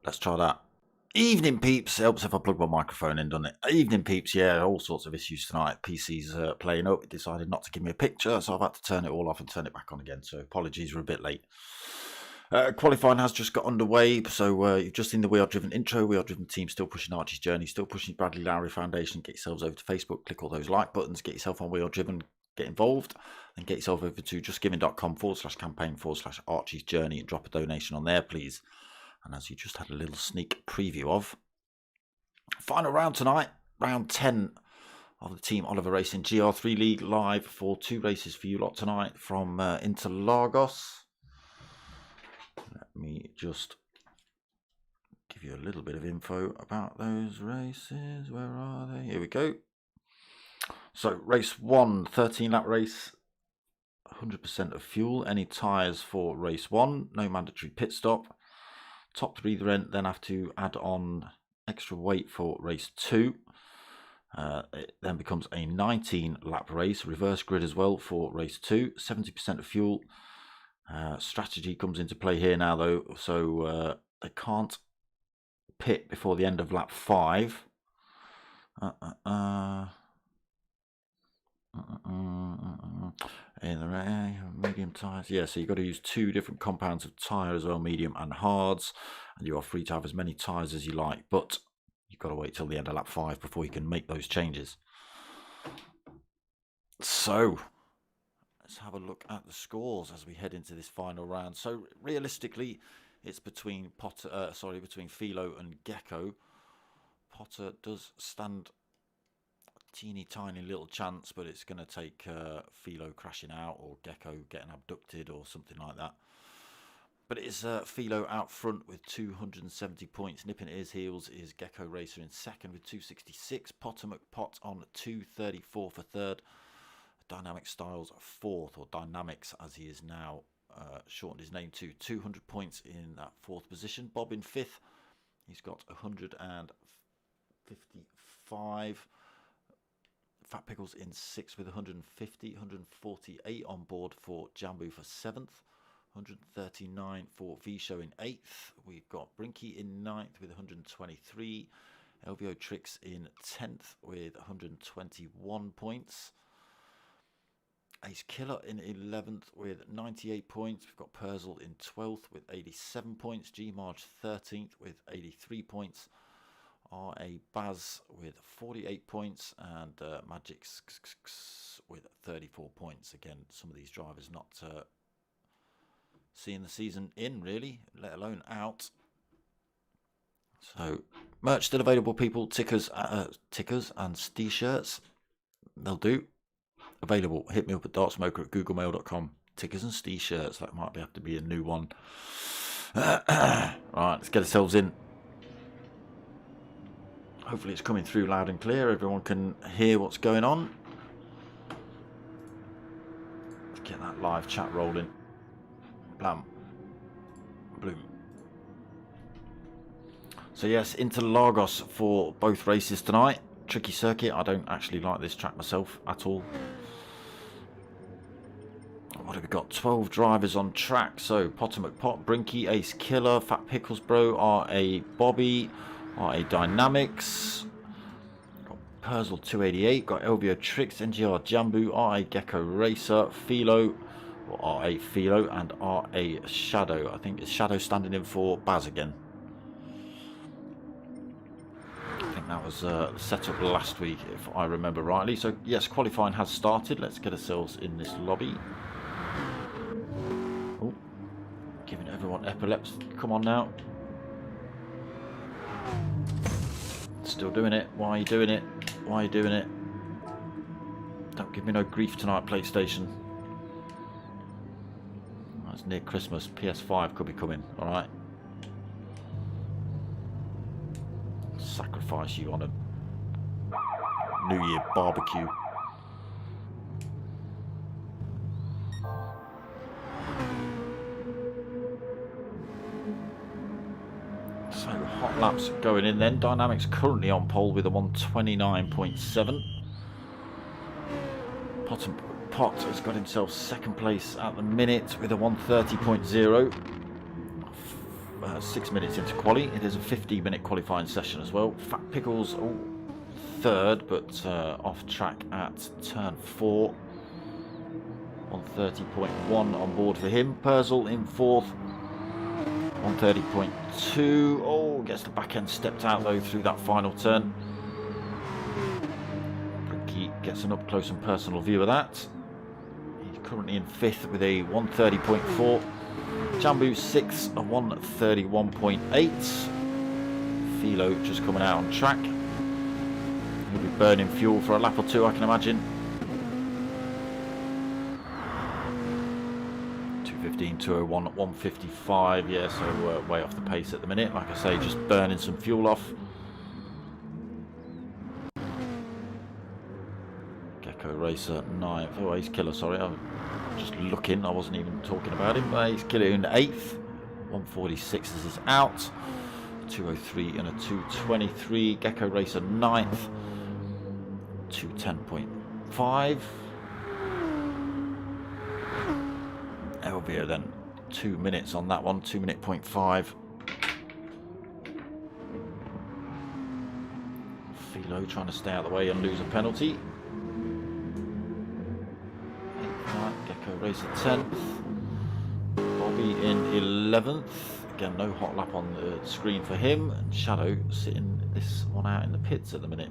Let's try that. Evening peeps. Helps if I plug my microphone in, doesn't it? Evening peeps. Yeah, all sorts of issues tonight. PC's playing up. It decided not to give me a picture, so I've had to turn it all off and turn it back on again. So apologies, we're a bit late. Qualifying has just got underway. So you've just seen the We Are Driven intro. We Are Driven team still pushing Archie's journey, still pushing Bradley Lowry Foundation. Get yourselves over to Facebook. Click all those like buttons. Get yourself on We Are Driven. Get involved. And get yourself over to justgiving.com/campaign/Archie's journey and drop a donation on there, please. And as you just had a little sneak preview of, final round tonight, round 10 of the Team Oliver Racing Gr3 League live for 2 races for you lot tonight from Interlagos. Let me just give you a little bit of info about those races. Where are they? Here we go. So race 1, 13-lap race, 100% of fuel. Any tyres for race 1, no mandatory pit stop. Top 3 then have to add on extra weight for race 2. It then becomes a 19-lap race, reverse grid as well for race 2. 70% of fuel. Strategy comes into play here now though, so they can't pit before the end of lap 5. In the medium tyres, yeah, so you've got to use 2 different compounds of tyre as well, medium and hards, and you are free to have as many tyres as you like, but you've got to wait till the end of lap 5 before you can make those changes. So let's have a look at the scores as we head into this final round. So realistically, it's between between Philo and Gecko. Potter does stand teeny tiny little chance, but it's going to take Philo crashing out or Gecko getting abducted or something like that. But it is Philo out front with 270 points. Nipping at his heels is Gecko Racer in second with 266. Potter McPot on 234 for third. Dynamic Styles fourth, or Dynamics as he is now shortened his name to, 200 points in that fourth position. Bob in fifth. He's got 155. Fat Pickles in 6th with 150, 148 on board for Jambu for 7th, 139 for V-Show in 8th. We've got Brinky in 9th with 123, LVO Tricks in 10th with 121 points. Ace Killer in 11th with 98 points. We've got Perzel in 12th with 87 points. G-Marge 13th with 83 points. R.A. Baz with 48 points, and Magic with 34 points. Again, some of these drivers not seeing the season in, really, let alone out. So, merch still available, people. Tickers and t-shirts, they'll do. Available. Hit me up at dartsmoker@googlemail.com. Tickers and t-shirts, that might have to be a new one. Right, let's get ourselves in. Hopefully it's coming through loud and clear. Everyone can hear what's going on. Let's get that live chat rolling. Blam. Bloom. So yes, Interlagos for both races tonight. Tricky circuit. I don't actually like this track myself at all. What have we got? 12 drivers on track. So Potter McPot, Brinky, Ace Killer, Fat Pickles Bro, R.A. Bobby, R.A. Dynamics, got Perzel 288, got LVO Tricks, NGR Jambu, R.A. Gecko Racer, Philo, Or RA Philo and RA Shadow. I think it's Shadow standing in for Baz again. I think that was set up last week, if I remember rightly. So, yes, qualifying has started. Let's get ourselves in this lobby. Oh, giving everyone epilepsy. Come on now. Still doing it. Why are you doing it? Why are you doing it? Don't give me no grief tonight, PlayStation. It's near Christmas. PS5 could be coming, alright? Sacrifice you on a New Year barbecue. So, hot laps going in then. Dynamics currently on pole with a 129.7. Pot has got himself second place at the minute with a 130.0. 6 minutes into quali. It is a 15-minute qualifying session as well. Fat Pickles third, but off track at turn 4. 130.1 on board for him. Purzel in fourth. 130.2. Oh, gets the back end stepped out though through that final turn. Brinky gets an up close and personal view of that. He's currently in 5th with a 130.4. Jambu 6th, a 131.8. Philo just coming out on track. He'll be burning fuel for a lap or two, I can imagine. 2:15, 2:01, 1:55. Yeah, so way off the pace at the minute. Like I say, just burning some fuel off. Gecko Racer 9th. Oh, he's killer, sorry. I'm just looking. I wasn't even talking about him. He's killer in 8th. 146 is his out. 2:03 and a 2:23. Gecko Racer 9th. 2:10.5. Elvia then 2 minutes on that one. 2:05. Philo trying to stay out of the way and lose a penalty. Gecko Racer 10th. Bobby in 11th. Again, no hot lap on the screen for him. And Shadow sitting this one out in the pits at the minute.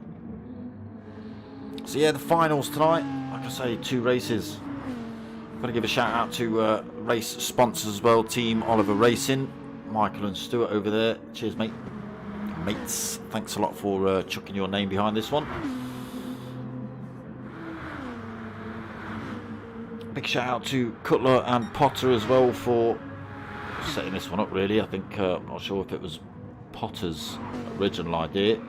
So yeah, the finals tonight. Like I say, 2 races. I've got to give a shout out to race sponsors as well. Team Oliver Racing. Michael and Stuart over there. Cheers, mate. Mates. Thanks a lot for chucking your name behind this one. Big shout out to Cutler and Potter as well for setting this one up, really. I think, I'm not sure if it was Potter's original idea.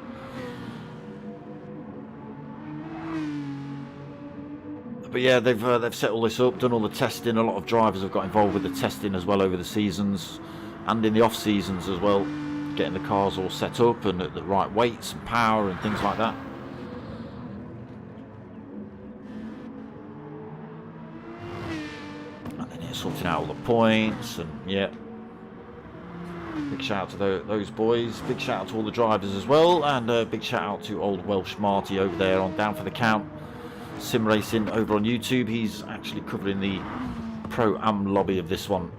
But yeah, they've set all this up, done all the testing. A lot of drivers have got involved with the testing as well over the seasons and in the off seasons as well, getting the cars all set up and at the right weights and power and things like that. And then sorting out all the points and yeah. Big shout out to those boys. Big shout out to all the drivers as well, and a big shout out to old Welsh Marty over there on Down for the Count Sim Racing over on YouTube. He's actually covering the Pro-Am lobby of this one.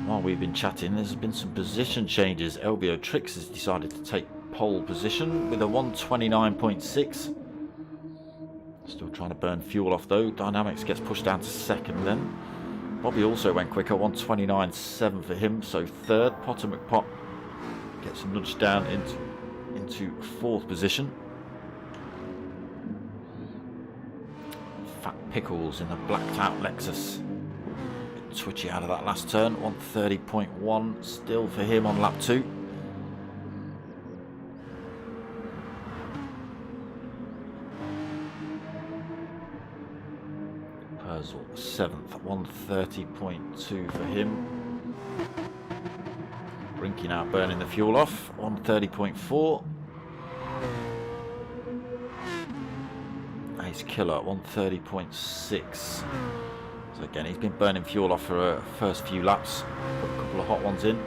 While we've been chatting, there's been some position changes. LBO Tricks has decided to take pole position with a 129.6. Still trying to burn fuel off though. Dynamics gets pushed down to 2nd then. Bobby also went quicker, 129.7 for him, so 3rd. Potter McPot gets nudged down into 4th position. Fat Pickles in the blacked out Lexus. Bit twitchy out of that last turn. 130.1 still for him on lap 2. Purzel 7th, 130.2 for him. Brinky now burning the fuel off. 130.4. Ace Killer 130.6. So again, he's been burning fuel off for first few laps. Put a couple of hot ones in.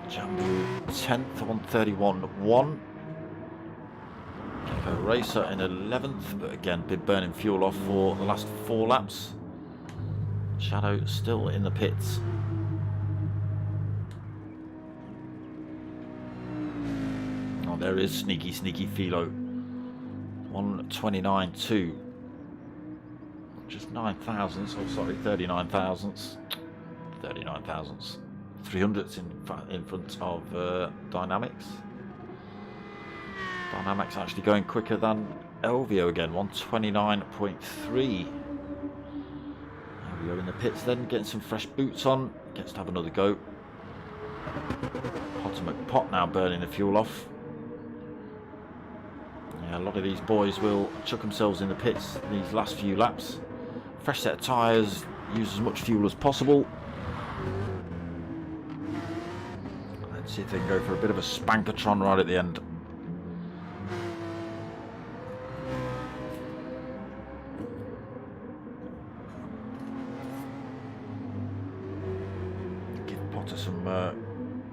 Jambu 10th, 131.1. Gecko Racer in 11th, but again been burning fuel off for the last 4 laps. Shadow still in the pits. Oh, there is sneaky Philo. 129.2. Just 9 thousandths, oh sorry, 39 thousandths. 39 thousandths. 300ths in front of Dynamics. Dynamics actually going quicker than Elvio again, 129.3. Elvio in the pits then, getting some fresh boots on, gets to have another go. Potter McPot now burning the fuel off. Yeah, a lot of these boys will chuck themselves in the pits these last few laps. Fresh set of tyres, use as much fuel as possible. Let's see if they can go for a bit of a spankatron right at the end. Give Potter some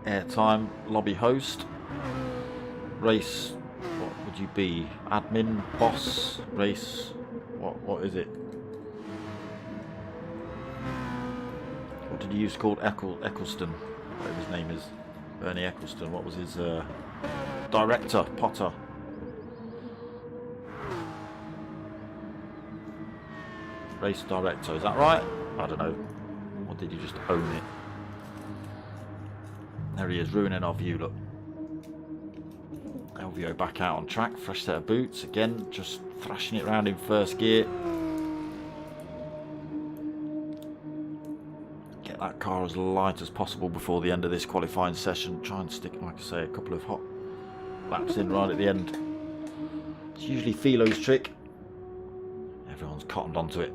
airtime. Lobby host. Race, what would you be? Admin, boss, race, what is it? What did he use called Eccleston? Whatever his name is. Bernie Eccleston. What was his director? Potter. Race director. Is that right? I don't know. Or did he just own it? There he is, ruining our view, look. Elvio back out on track. Fresh set of boots. Again, just thrashing it around in first gear. That car as light as possible before the end of this qualifying session. Try and stick, like I say, a couple of hot laps in right at the end. It's usually Philo's trick. Everyone's cottoned onto it.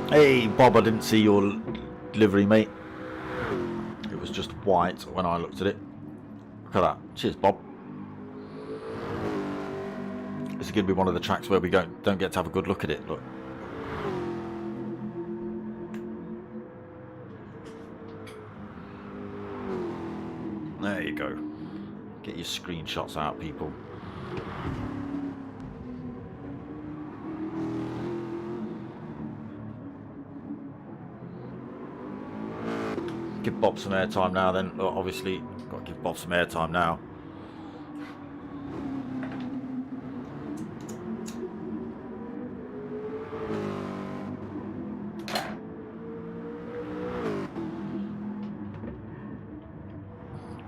Hey Bob, I didn't see your livery, mate. It was just white when I looked at it. Look at that. Cheers, Bob. This is going to be one of the tracks where we don't get to have a good look at it. Look. There you go. Get your screenshots out, people. Give Bob some airtime now then. Look, obviously, got to give Bob some airtime now.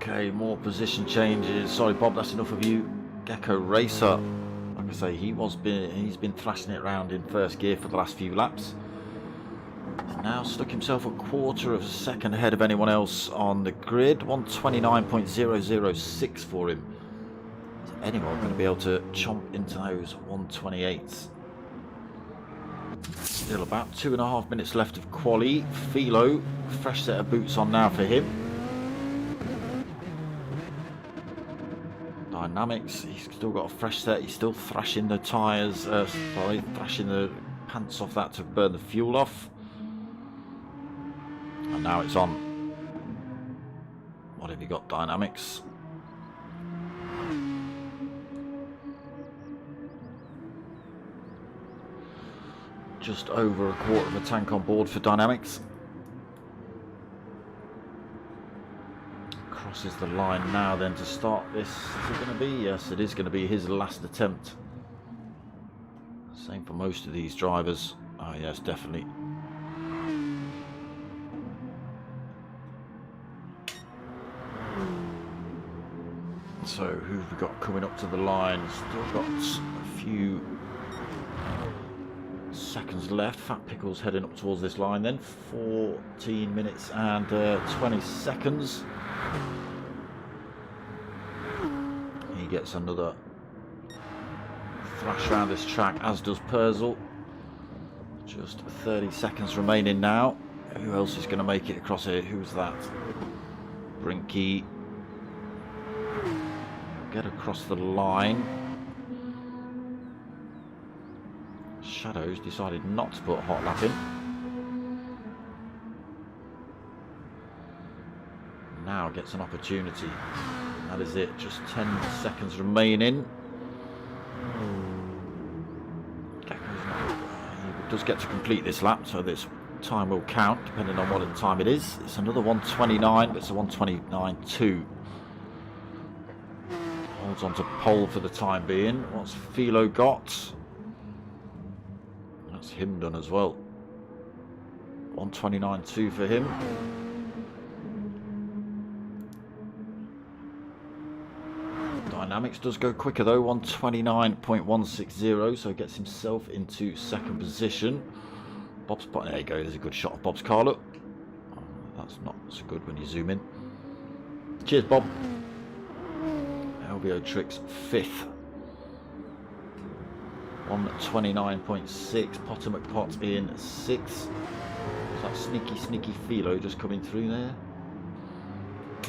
Okay, more position changes. Sorry, Bob, that's enough of you. Gecko Racer, like I say, he's been thrashing it around in first gear for the last few laps. Now stuck himself a quarter of a second ahead of anyone else on the grid. 129.006 for him. Is anyone going to be able to chomp into those 128s? Still about 2.5 minutes left of quali. Philo, fresh set of boots on now for him. Dynamics, he's still got a fresh set. He's still thrashing the tyres, thrashing the pants off that to burn the fuel off. And now it's on. What have you got, Dynamics? Just over a quarter of a tank on board for Dynamics. Crosses the line now then to start this. Is it going to be? Yes, it is going to be his last attempt. Same for most of these drivers. Oh yes, definitely. So who've we got coming up to the line? Still got a few seconds left. Fat Pickle's heading up towards this line then. 14 minutes and 20 seconds. He gets another thrash around this track, as does Purcell. Just 30 seconds remaining now. Who else is going to make it across here? Who's that? Brinky. Get across the line. Shadows decided not to put a hot lap in. now gets an opportunity. That is it. Just 10 seconds remaining. He does get to complete this lap, so this time will count depending on what time it is. It's another 1:29, but it's a 1:29.2. Holds on to pole for the time being. What's Philo got? That's him done as well. 1:29.2 for him. Dynamics does go quicker though, 1:29.160, so gets himself into second position. Bob's spot. There you go. There's a good shot of Bob's car. Look, that's not so good when you zoom in. Cheers, Bob. LVO Tricks 5th. 1:29.6. Potter McPot in 6th. So that sneaky Philo just coming through there.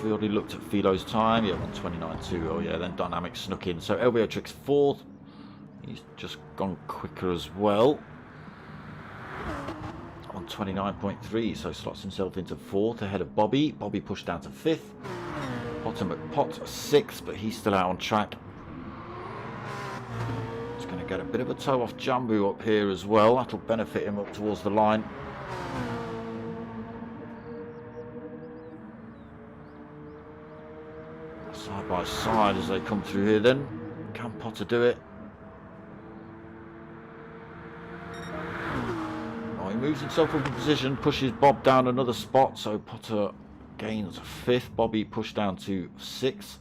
We already looked at Philo's time. Yeah, 1:29.2. Oh yeah, then Dynamics snuck in. So LVO Tricks 4th. He's just gone quicker as well. 1:29.3, so slots himself into 4th ahead of Bobby. Bobby pushed down to 5th. Potter McPot 6th, but he's still out on track. He's going to get a bit of a toe off Jambu up here as well. That'll benefit him up towards the line. Side by side as they come through here then. Can Potter do it? He moves himself up in position, pushes Bob down another spot, so Potter gains 5th. Bobby pushed down to 6th.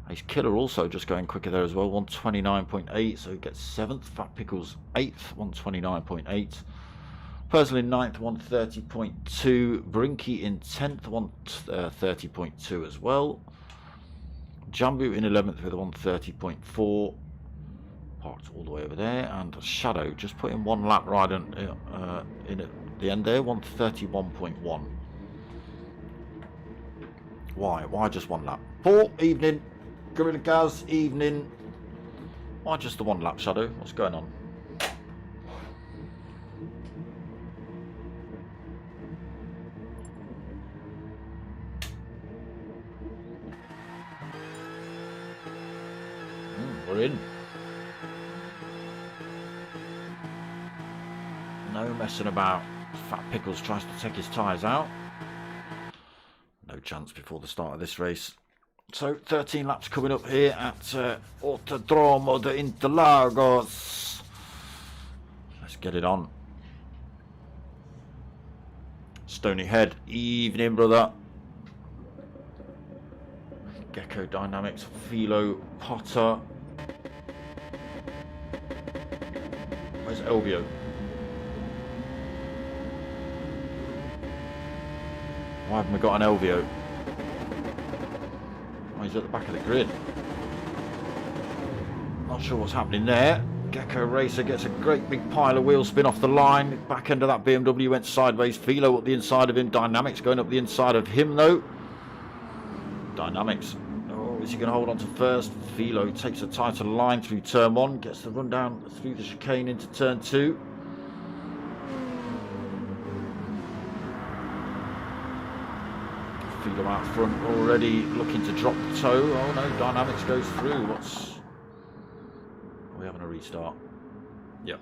Ace Killer also just going quicker there as well, 1:29.8, so he gets 7th. Fat Pickles 8th, 1:29.8. Purcell in 9th, 1:30.2. Brinky in 10th, 1:30.2 as well. Jambu in 11th with a 1:30.4. Parked all the way over there, and Shadow just put in one lap right in at the end there, 1:31.1. Why just one lap? Paul, evening. Gorilla Gaz, evening. Why just the one lap, Shadow? What's going on? We're in. No messing about. Fat Pickles tries to take his tyres out. No chance before the start of this race. So 13 laps coming up here at Autodromo de Interlagos. Let's get it on. Stony Head, evening brother. Gecko Dynamics, Philo, Potter. Where's Elvio? Why haven't we got an Elvio? Oh, he's at the back of the grid. Not sure what's happening there. Gecko Racer gets a great big pile of wheel spin off the line. Back end of that BMW went sideways. Philo up the inside of him. Dynamics going up the inside of him though. Dynamics. Oh, is he going to hold on to first? Philo takes a tighter line through turn 1. Gets the run down through the chicane into turn 2. Philo out front already looking to drop the toe. Oh no, Dynamics goes through. What's... Are we having a restart? Yeah.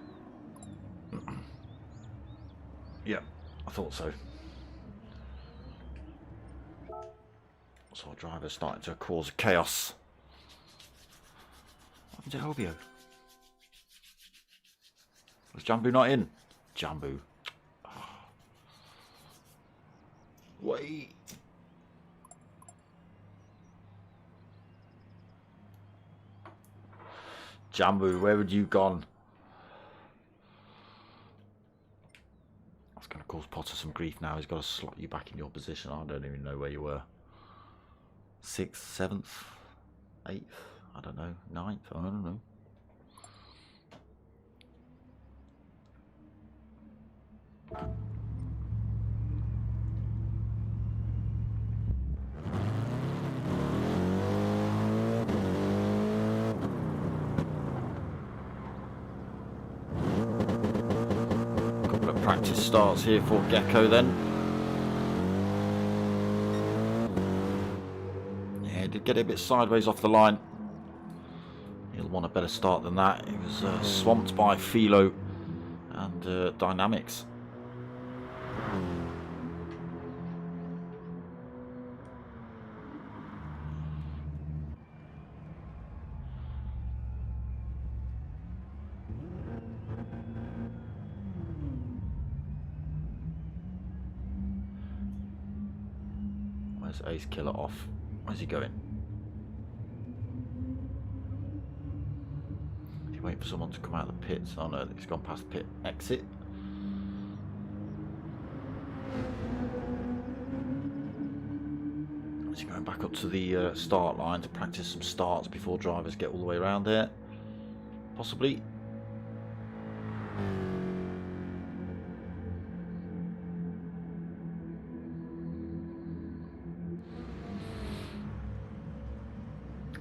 Yeah, I thought so. So our driver's starting to cause chaos. What happened to Elvio? Was Jambu not in? Jambu. Oh. Wait. Jambu, where had you gone? That's going to cause Potter some grief now. He's got to slot you back in your position. I don't even know where you were. 6th, 7th, 8th, I don't know, 9th, I don't know. Couple of practice starts here for Gecko then. he did get it a bit sideways off the line. He'll want a better start than that. He was swamped by Philo and Dynamics. Where's Ace Killer off? Where's he going? Is he waiting for someone to come out of the pits? Oh no, he's gone past the pit exit. Is he going back up to the start line to practice some starts before drivers get all the way around there? Possibly.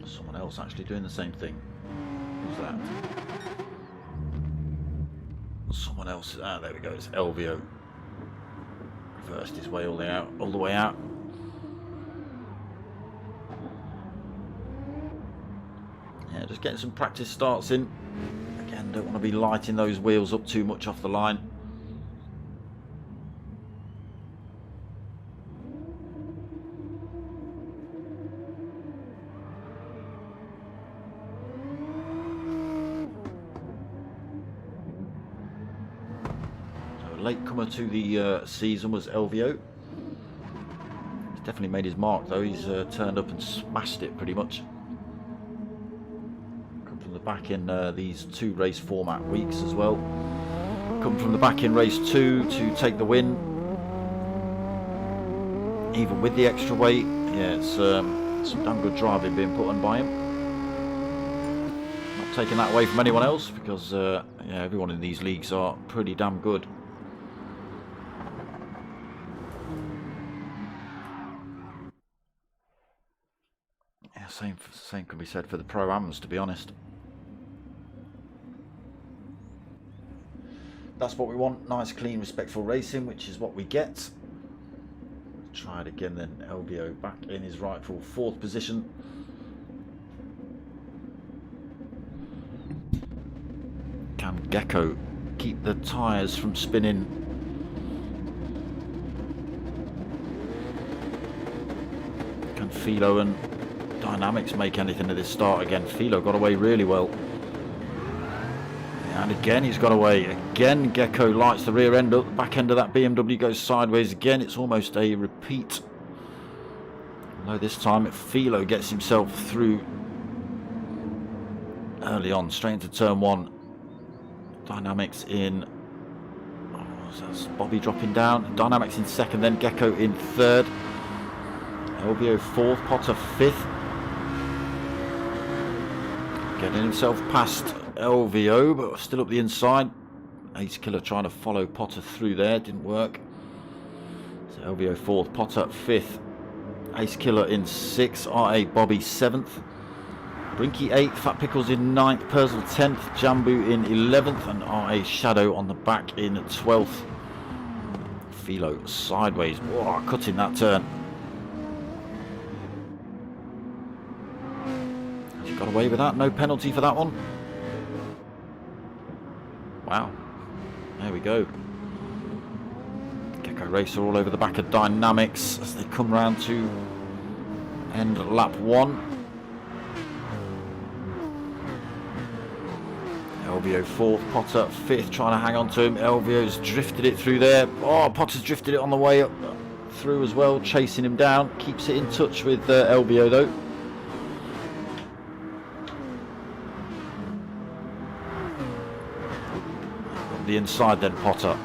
Someone else actually doing the same thing. Who's that? Someone else. Ah, there we go. It's Elvio. Reversed his way all the way out. Yeah, just getting some practice starts in. Again, don't want to be lighting those wheels up too much off the line. Latecomer to the season was Elvio. He's definitely made his mark though. He's turned up and smashed it pretty much. Come from the back in these 2 race format weeks as well. Come from the back in race 2 to take the win. Even with the extra weight, yeah, it's some damn good driving being put on by him. Not taking that away from anyone else because yeah, everyone in these leagues are pretty damn good. Same can be said for the Pro-Ams, to be honest. That's what we want. Nice, clean, respectful racing, which is what we get. Try it again then. Elvio back in his rightful 4th position. Can Gecko keep the tyres from spinning? Can Philo and Dynamics make anything of this start again? Philo got away really well. And again he's got away. Again Gecko lights the rear end up. The back end of that BMW goes sideways again. It's almost a repeat. Although this time Philo gets himself through early on, straight into turn 1. Dynamics in. Oh, that's Bobby dropping down. Dynamics in 2nd, then Gecko in 3rd. Elvio 4th, Potter 5th. Getting himself past Elvio, but still up the inside. Ace Killer trying to follow Potter through there, didn't work. So Elvio 4th, Potter 5th. Ace Killer in 6th, RA Bobby 7th. Brinky 8th, Fat Pickles in 9th, Purzel 10th, Jambu in 11th, and RA Shadow on the back in 12th. Philo sideways, whoa, cutting that turn. Got away with that, no penalty for that one. Wow, there we go. Gecko Racer all over the back of Dynamics as they come round to end lap 1. Elvio 4th, Potter 5th, trying to hang on to him. Elvio's drifted it through there. Oh, Potter's drifted it on the way up through as well, chasing him down. Keeps it in touch with Elvio though. The inside then Potter.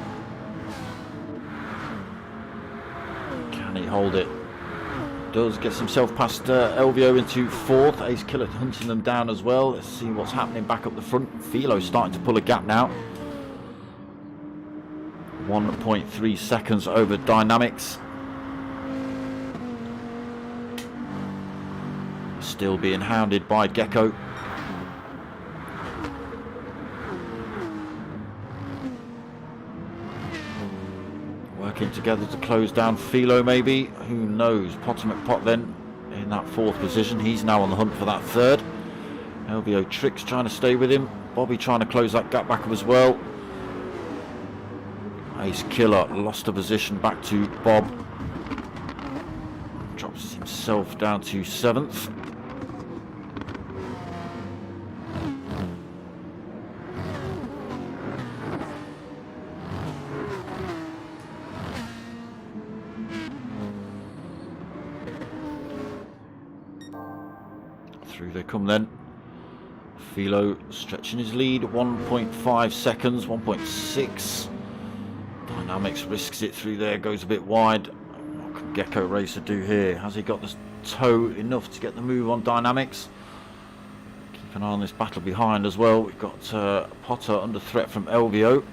Can he hold it? Does, gets himself past Elvio into 4th. Ace Killer hunting them down as well. Let's see what's happening back up the front. Philo starting to pull a gap now. 1.3 seconds over Dynamics. Still being hounded by Gecko. Working together to close down Philo maybe. Who knows? Potter McPot then in that fourth position. He's now on the hunt for that third. LVO Tricks trying to stay with him. Bobby trying to close that gap back up as well. Ace Killer lost a position back to Bob. Drops himself down to 7th. Through they come then. Philo stretching his lead, 1.5 seconds, 1.6. Dynamics risks it through there, goes a bit wide. What can Gecko Racer do here? Has he got the toe enough to get the move on Dynamics? Keep an eye on this battle behind as well. We've got Potter under threat from LVO.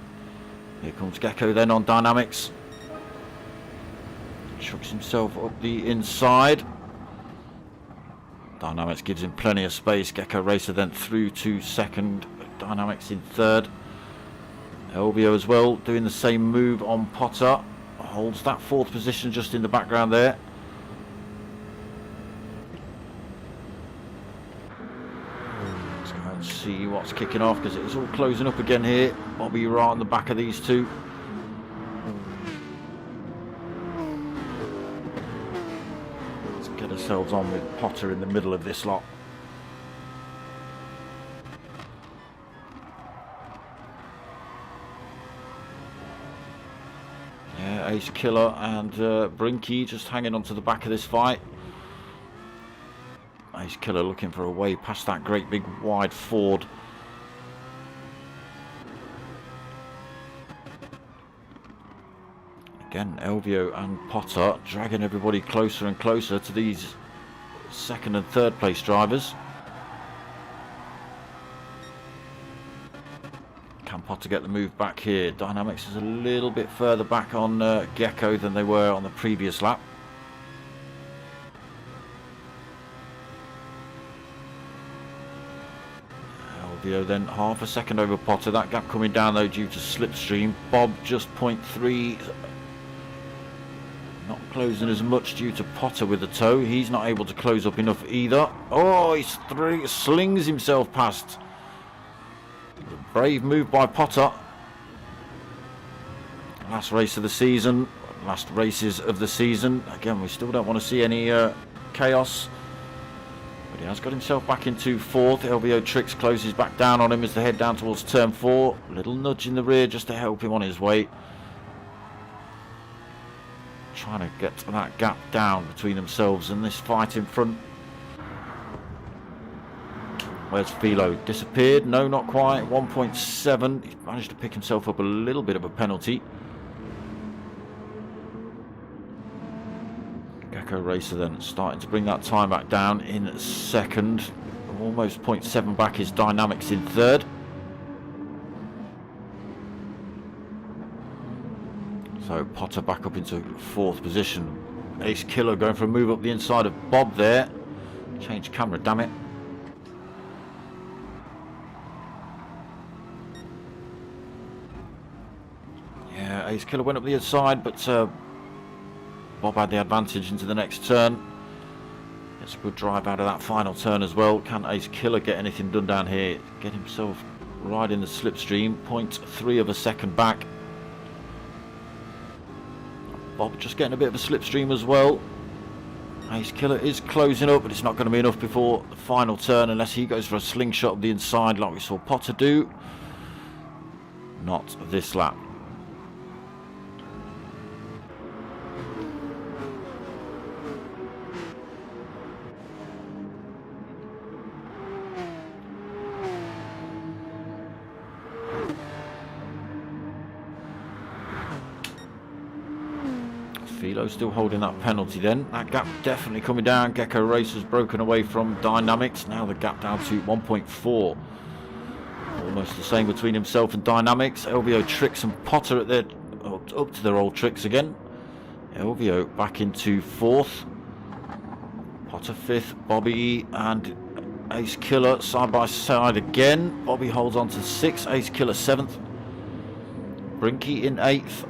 Here comes Gecko then on Dynamics. Chucks himself up the inside. Dynamics gives him plenty of space. Gecko Racer then through to second. Dynamics in third. LVO as well doing the same move on Potter. Holds that fourth position just in the background there. Let's go and see what's kicking off, because it's all closing up again here. Bobby right on the back of these two. Get ourselves on with Potter in the middle of this lot. Yeah, Ace Killer and Brinky just hanging on to the back of this fight. Ace Killer looking for a way past that great big wide Ford. Again, LVO and Potter dragging everybody closer and closer to these second and third place drivers. Can Potter get the move back here? Dynamics is a little bit further back on Gecko than they were on the previous lap. LVO then half a second over Potter. That gap coming down though due to slipstream. Bob just 0.3. Not closing as much due to Potter with the toe. He's not able to close up enough either. Oh, he slings himself past. Brave move by Potter. Last race of the season. Last races of the season. Again, we still don't want to see any chaos. But he has got himself back into fourth. LVO Tricks closes back down on him as they head down towards turn 4. A little nudge in the rear just to help him on his way. Trying to get that gap down between themselves and this fight in front. Where's Philo? Disappeared? No, not quite. 1.7. He's managed to pick himself up a little bit of a penalty. Gecko Racer then starting to bring that time back down in second. Almost 0.7 back is Dynamics in third. So Potter back up into fourth position. Ace Killer going for a move up the inside of Bob there. Change camera, damn it. Yeah, Ace Killer went up the inside, but Bob had the advantage into the next turn. Gets a good drive out of that final turn as well. Can Ace Killer get anything done down here? Get himself right in the slipstream. 0.3 of a second back. Bob just getting a bit of a slipstream as well. Ace Killer is closing up, but it's not going to be enough before the final turn unless he goes for a slingshot up the inside like we saw Potter do. Not this lap. Philo still holding that penalty then. That gap definitely coming down. Gecko Racer's broken away from Dynamics. Now the gap down to 1.4. Almost the same between himself and Dynamics. LVO Tricks and Potter at their up to their old tricks again. LVO back into fourth. Potter fifth. Bobby and Ace Killer side by side again. Bobby holds on to sixth. Ace Killer seventh. Brinky in eighth.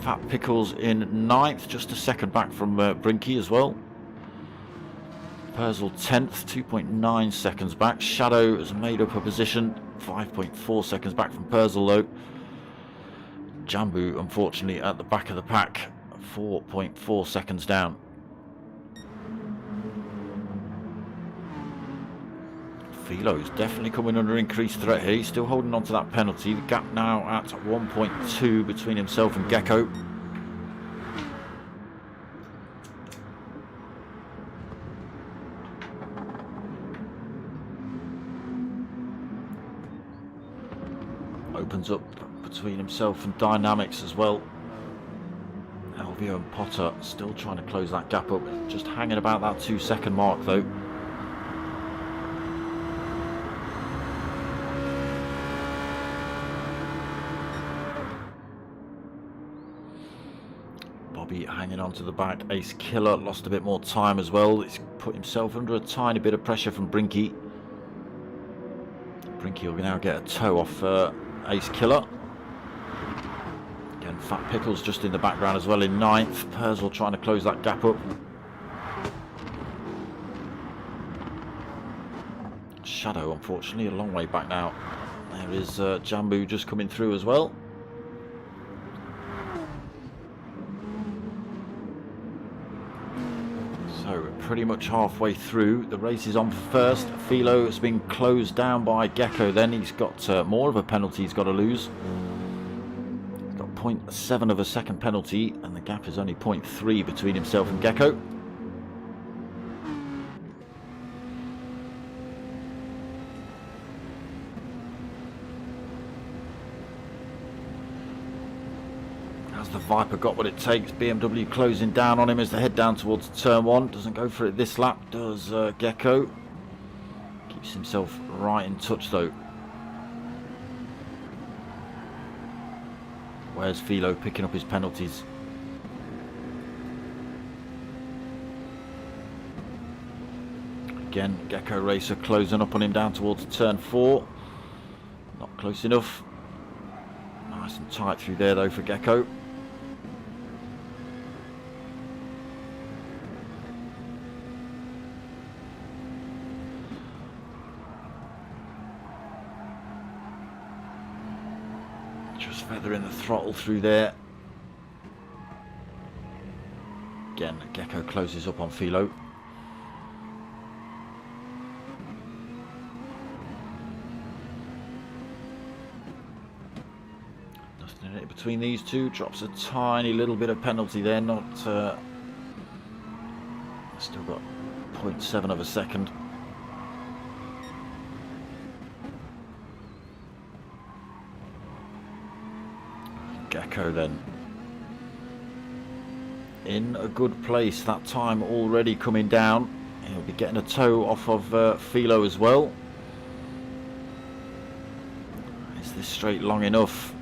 Fat Pickles in ninth, just a second back from Brinky as well. Perzel 10th, 2.9 seconds back. Shadow has made up a position, 5.4 seconds back from Perzel though. Jambu, unfortunately, at the back of the pack, 4.4 seconds down. Philo's definitely coming under increased threat here. He's still holding on to that penalty. The gap now at 1.2 between himself and Gecko. Opens up between himself and Dynamics as well. Elvio and Potter still trying to close that gap up. Just hanging about that 2-second mark though. Bobby hanging on to the back. Ace Killer lost a bit more time as well. He's put himself under a tiny bit of pressure from Brinky. Brinky will now get a toe off Ace Killer. Again, Fat Pickles just in the background as well in 9th. Perzel trying to close that gap up. Shadow, unfortunately, a long way back now. There is Jambu just coming through as well. So we're pretty much halfway through. The race is on for first. Philo has been closed down by Gecko then. He's got more of a penalty he's got to lose. He's got 0.7 of a second penalty and the gap is only 0.3 between himself and Gecko. The Viper got what it takes. BMW closing down on him as they head down towards turn 1. Doesn't go for it this lap, does Gecko. Keeps himself right in touch though. Where's Philo picking up his penalties? Again, Gecko Racer closing up on him down towards turn 4. Not close enough. Nice and tight through there though for Gecko. Just feathering the throttle through there. Again, Gecko closes up on Philo. Nothing in it between these two. Drops a tiny little bit of penalty there. Not still got 0.7 of a second. Gecko then in a good place, that time already coming down. He'll be getting a toe off of Philo as well. Is this straight long enough?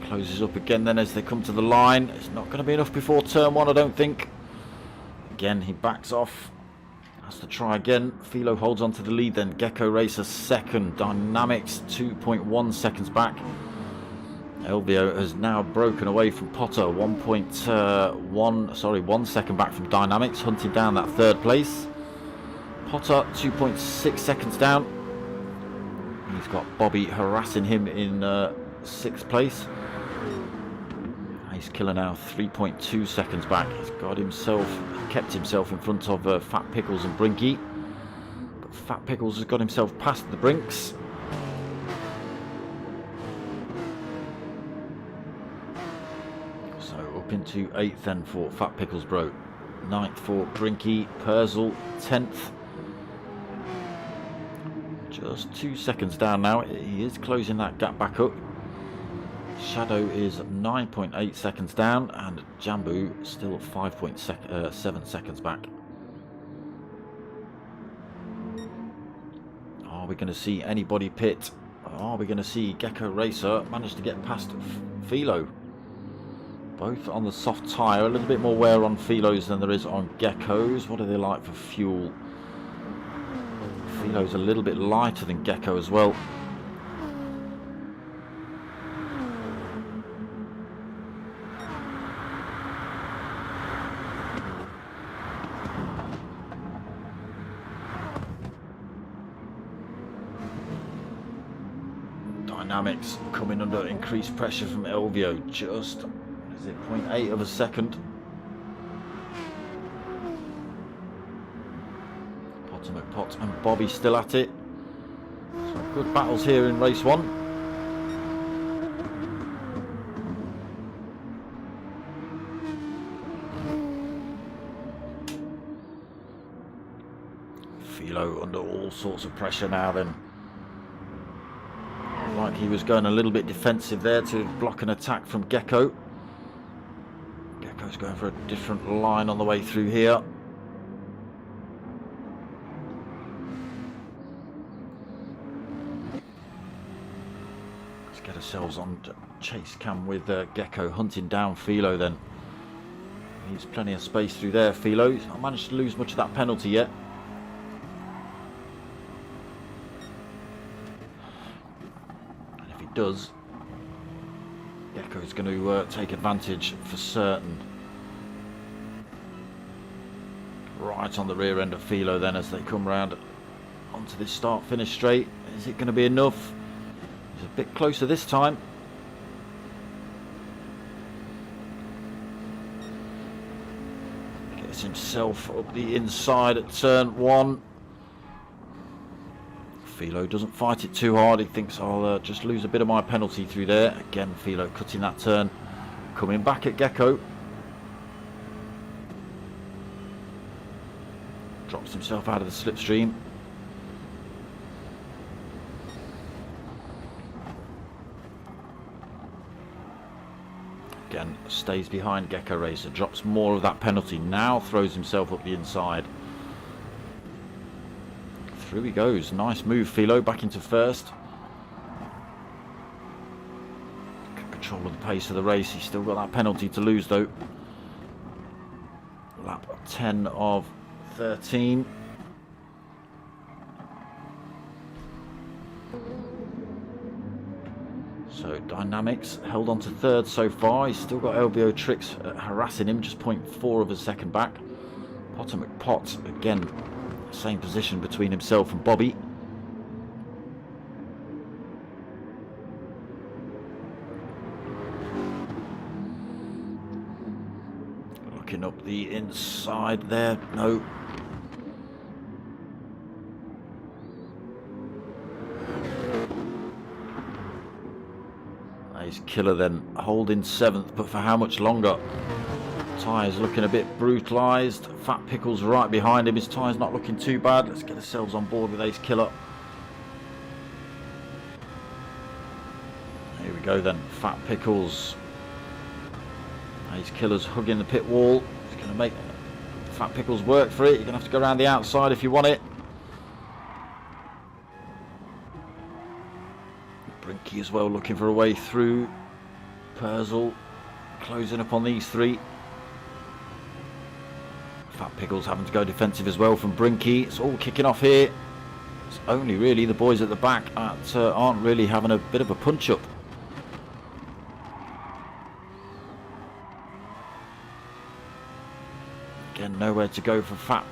Closes up again then as they come to the line. It's not going to be enough before turn 1, I don't think. Again, he backs off. Has to try again. Philo holds on to the lead then. Gecko Racer second. Dynamics 2.1 seconds back. Elvio has now broken away from Potter. 1 second back from Dynamics, hunting down that third place. Potter 2.6 seconds down. He's got Bobby harassing him in 6th place. Ace Killer now 3.2 seconds back. He's got himself, kept himself in front of Fat Pickles and Brinky. But Fat Pickles has got himself past the Brinks. So up into 8th then for Fat Pickles Bro. 9th for Brinky. Perzel 10th. Just 2 seconds down now. He is closing that gap back up. Shadow is 9.8 seconds down and Jambu still 5.7 seconds back. Are we going to see anybody pit? Are we going to see Gecko Racer manage to get past Philo? Both on the soft tyre, a little bit more wear on Philo's than there is on Gecko's. What are they like for fuel? Philo's a little bit lighter than Gecko as well. Dynamics coming under increased pressure from Elvio. Just, is it 0.8 of a second? Pot and Bobby still at it. So good battles here in race 1. Philo under all sorts of pressure now then. Like he was going a little bit defensive there to block an attack from Gecko. Gecko's going for a different line on the way through here. Let's get ourselves on chase cam with Gecko hunting down Philo then. Needs plenty of space through there, Philo. He's not managed to lose much of that penalty yet. Does Gecko's going to take advantage for certain. Right on the rear end of Philo then as they come round onto this start finish straight. Is it going to be enough? He's a bit closer this time. Gets himself up the inside at turn 1. Philo doesn't fight it too hard. He thinks I'll just lose a bit of my penalty through there. Again, Philo cutting that turn. Coming back at Gecko. Drops himself out of the slipstream. Again, stays behind Gecko Racer. Drops more of that penalty. Now throws himself up the inside. Through he goes. Nice move, Philo, back into first. Control of the pace of the race. He's still got that penalty to lose, though. Lap 10 of 13. So Dynamics held on to third so far. He's still got LBO Tricks harassing him, just 0.4 of a second back. Potter McPot, again, same position between himself and Bobby. Looking up the inside there. No. He's Killer then holding 7th, but for how much longer? Tyres looking a bit brutalised. Fat Pickles right behind him. His tyres not looking too bad. Let's get ourselves on board with Ace Killer. Here we go then. Fat Pickles. Ace Killer's hugging the pit wall. He's going to make Fat Pickles work for it. You're going to have to go around the outside if you want it. Brinky as well, looking for a way through. Purzel closing up on these 3. Fat Pickles having to go defensive as well from Brinky. It's all kicking off here. It's only really the boys at the back that aren't really having a bit of a punch-up. Again, nowhere to go for Fat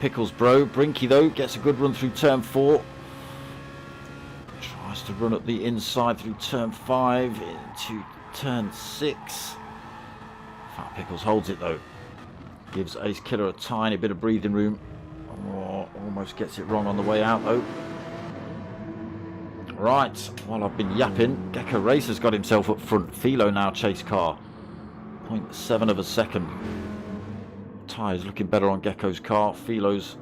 Pickles, bro. Brinky, though, gets a good run through turn 4. Tries to run up the inside through turn 5 into turn 6. Fat Pickles holds it, though. Gives Ace Killer a tiny bit of breathing room. Oh, almost gets it wrong on the way out, though. Right, while I've been yapping, Gecko Racer's got himself up front. Philo now chase car. 0.7 of a second. Tyres looking better on Gecko's car. Philo's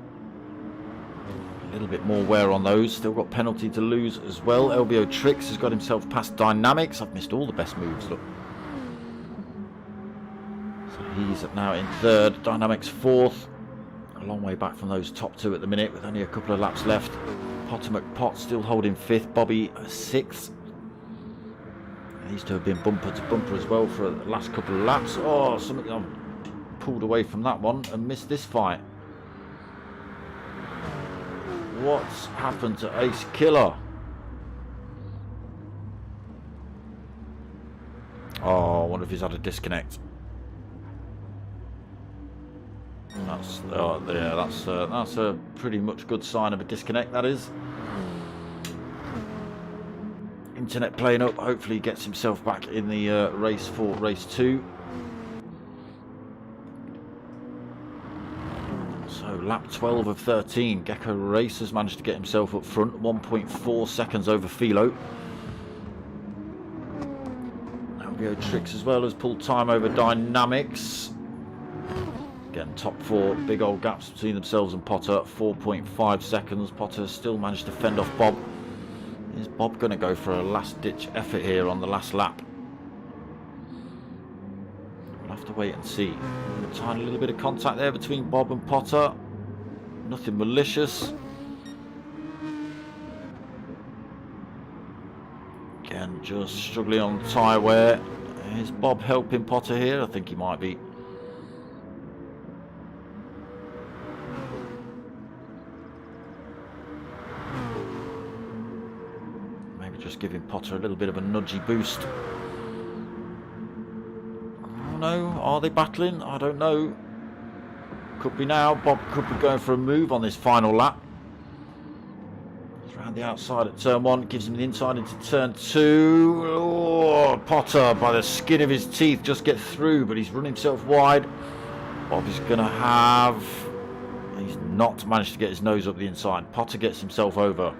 a little bit more wear on those. Still got penalty to lose as well. LBO Tricks has got himself past Dynamics. I've missed all the best moves, look. He's now in 3rd, Dynamics 4th. A long way back from those top 2 at the minute with only a couple of laps left. Potter McPot still holding 5th, Bobby 6th. These two have been bumper to bumper as well for the last couple of laps. Oh, something I've pulled away from that one and missed this fight. What's happened to Ace Killer? Oh, I wonder if he's had a disconnect. That's a pretty much good sign of a disconnect, that is. internet playing up. Hopefully he gets himself back in the race for race 2. So lap 12 of 13. Gr3 has managed to get himself up front. 1.4 seconds over Philo. Gr3 as well has pulled time over Dynamics. Again, top 4, big old gaps between themselves and Potter. 4.5 seconds. Potter still managed to fend off Bob. Is Bob going to go for a last-ditch effort here on the last lap? We'll have to wait and see. A tiny little bit of contact there between Bob and Potter. Nothing malicious. Again, just struggling on the tyre wear. Is Bob helping Potter here? I think he might be. Just giving Potter a little bit of a nudgy boost. Oh no, are they battling? I don't know. Could be now. Bob could be going for a move on this final lap. He's around the outside at turn 1, gives him the inside into turn 2. Oh, Potter by the skin of his teeth just gets through, but he's run himself wide. Bob is going to have... He's not managed to get his nose up the inside. Potter gets himself over.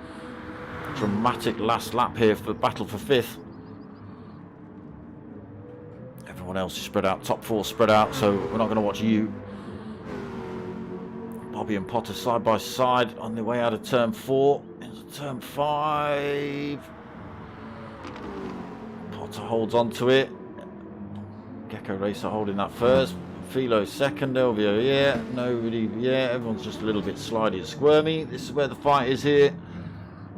Dramatic last lap here for battle for 5th. Everyone else is spread out, top 4 spread out, so we're not going to watch you. Bobby and Potter side by side on the way out of turn 4. Into turn 5. Potter holds on to it. Gr3 holding that first. Philo second. Elvio, yeah. Nobody, yeah. Everyone's just a little bit slidey and squirmy. This is where the fight is here.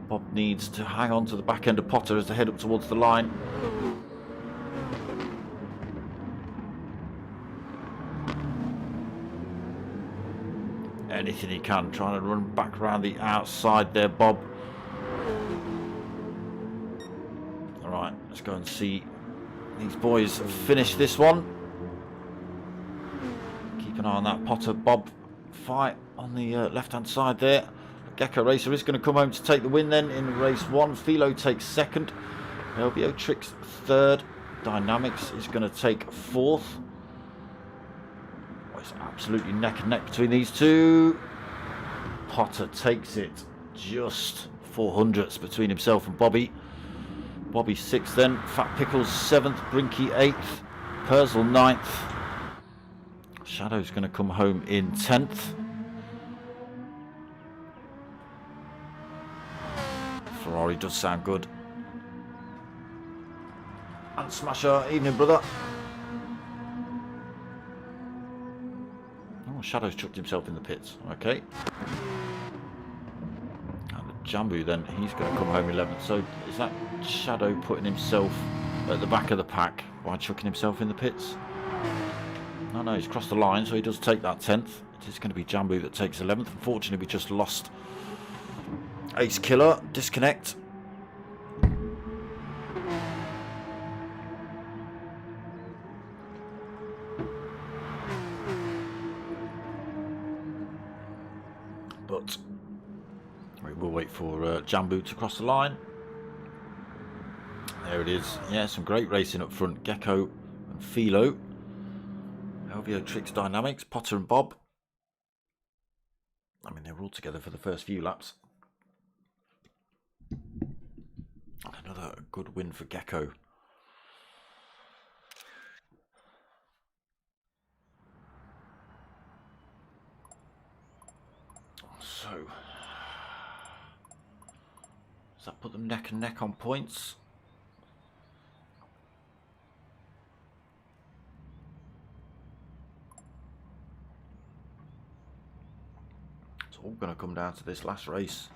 Bob needs to hang on to the back end of Potter as they head up towards the line. Anything he can, trying to run back around the outside there, Bob. Alright, let's go and see these boys finish this one. Keep an eye on that Potter-Bob fight on the left-hand side there. Gr3 is going to come home to take the win then in race 1. Philo takes 2nd. Gr3 3rd. Dynamics is going to take 4th. Oh, it's absolutely neck and neck between these two. Potter takes it. Just 400ths between himself and Bobby. Bobby 6th then. Fat Pickles 7th. Brinky 8th. Purzel 9th. Shadow's going to come home in 10th. Ferrari does sound good. And Smasher, evening brother. Oh, Shadow's chucked himself in the pits. Okay. And Jambu then, he's going to come home 11th. So is that Shadow putting himself at the back of the pack by chucking himself in the pits? No, he's crossed the line, so he does take that 10th. It is going to be Jambu that takes 11th. Unfortunately, we just lost Ace Killer, disconnect. But we will wait for Jambu to cross the line. There it is. Yeah, some great racing up front. Gecko and Philo. Gr3 Dynamics, Potter and Bob. I mean, they were all together for the first few laps. Another good win for Gecko. So, does that put them neck and neck on points? It's all going to come down to this last race.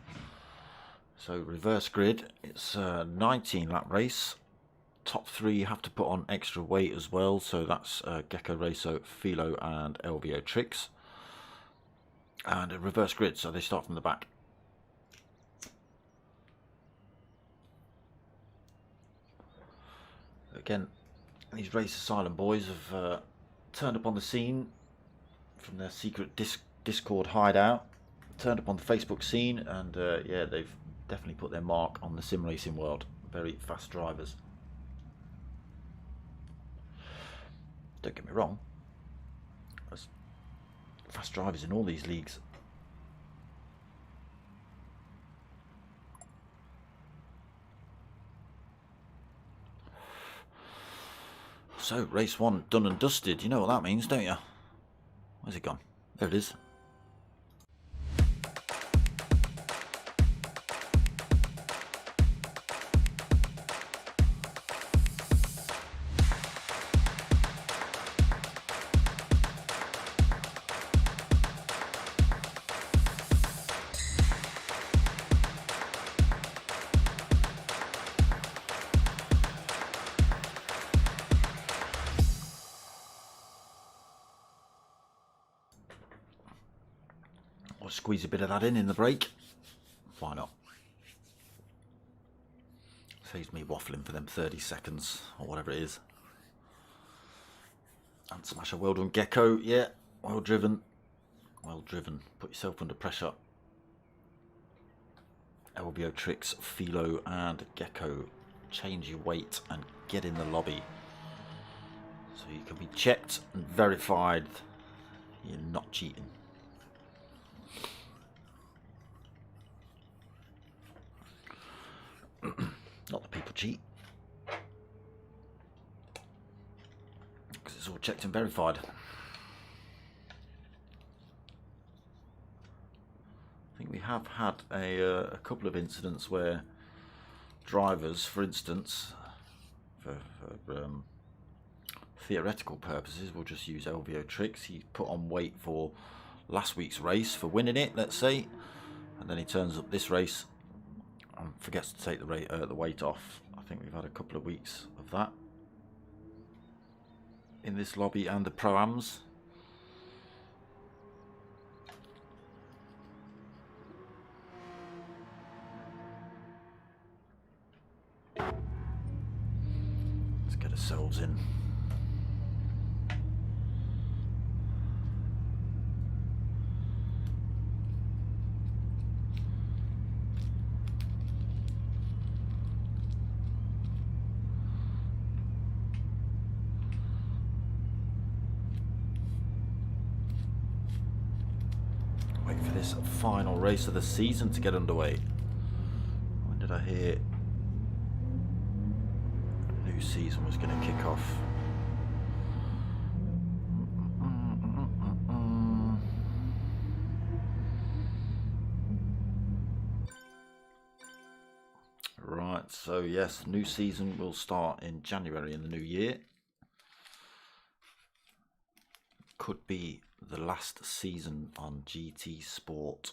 So reverse grid, it's a 19 lap race. Top 3 you have to put on extra weight as well. So that's Gr3, Philo and Gr3. And a reverse grid, so they start from the back. Again, these Race Asylum boys have turned up on the scene from their secret Discord hideout. Turned up on the Facebook scene, and yeah, they've definitely put their mark on the sim racing world. very fast drivers. Don't get me wrong, there's fast drivers in all these leagues. So, race 1 done and dusted. You know what that means, don't you? Where's it gone? There it is. I'll squeeze a bit of that in the break. Why not? Saves me waffling for them 30 seconds or whatever it is. And smash a well done Gecko. Yeah, well driven. Well driven. Put yourself under pressure. LBO tricks, Philo and Gecko. Change your weight and get in the lobby. So you can be checked and verified you're not cheating. Not that people cheat, because it's all checked and verified. I think we have had a couple of incidents where drivers, for instance, for theoretical purposes, will just use LVO tricks. He put on weight for last week's race for winning it, let's say, and then he turns up this race and forgets to take the weight off. I think we've had a couple of weeks of that in this lobby and the Pro-Ams. Let's get ourselves in. Final race of the season to get underway. When did I hear the new season was going to kick off? Right, so yes, new season will start in January in the new year. Could be the last season on GT Sport.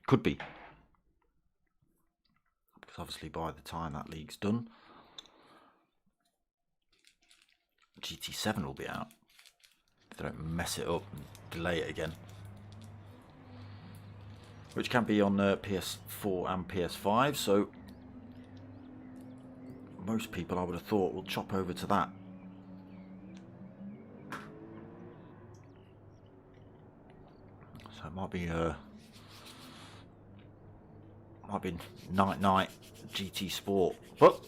Could be. Because obviously by the time that league's done, GT7 will be out. If they don't mess it up and delay it again. Which can be on PS4 and PS5, so most people I would have thought will chop over to that. So it might be night GT Sport, but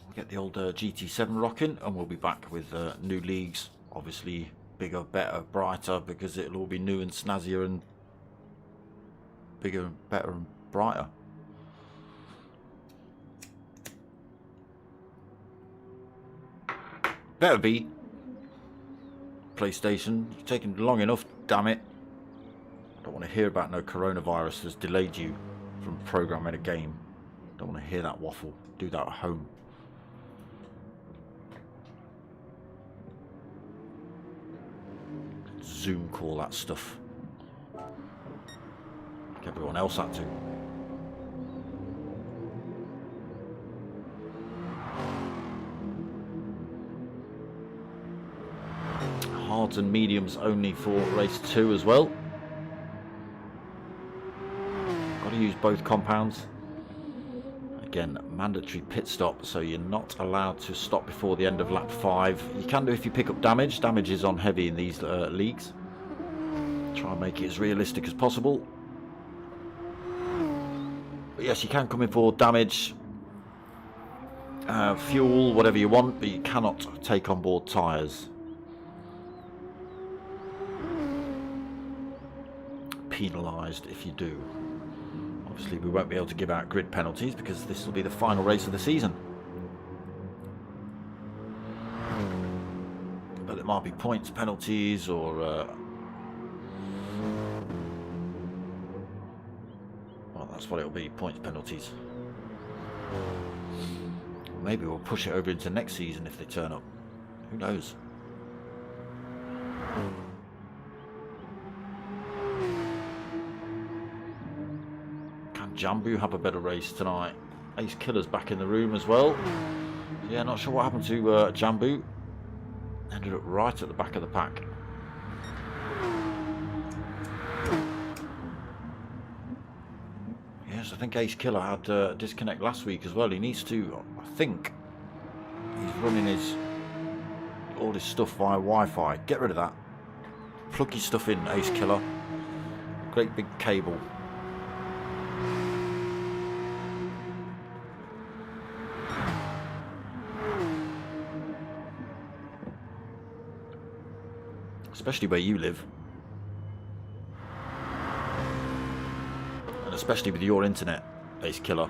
we'll get the old GT7 rocking, and we'll be back with new leagues, obviously bigger, better, brighter, because it'll all be new and snazzier and bigger and better and brighter. Better be. PlayStation, you've taken long enough, damn it. I don't want to hear about no coronavirus that's delayed you from programming a game. Don't want to hear that waffle. Do that at home. Zoom call that stuff. Like everyone else had to. Hards and mediums only for race 2 as well. Got to use both compounds. Again, mandatory pit stop, so you're not allowed to stop before the end of lap 5. You can do if you pick up damage. Damage is on heavy in these leagues. Try and make it as realistic as possible. But yes, you can come in for damage, fuel, whatever you want, but you cannot take on board tyres. Penalised if you do. Obviously we won't be able to give out grid penalties because this will be the final race of the season. But there might be points penalties or well, that's what it'll be, points penalties. Maybe we'll push it over into next season if they turn up. Who knows? Can Jambu have a better race tonight? Ace Killer's back in the room as well. Yeah, not sure what happened to Jambu. Ended up right at the back of the pack. Yes, I think Ace Killer had a disconnect last week as well. He needs to, I think, he's running all his stuff via Wi-Fi. Get rid of that. Plug your stuff in, Ace Killer. Great big cable. Especially where you live. And especially with your internet, Ace Killer.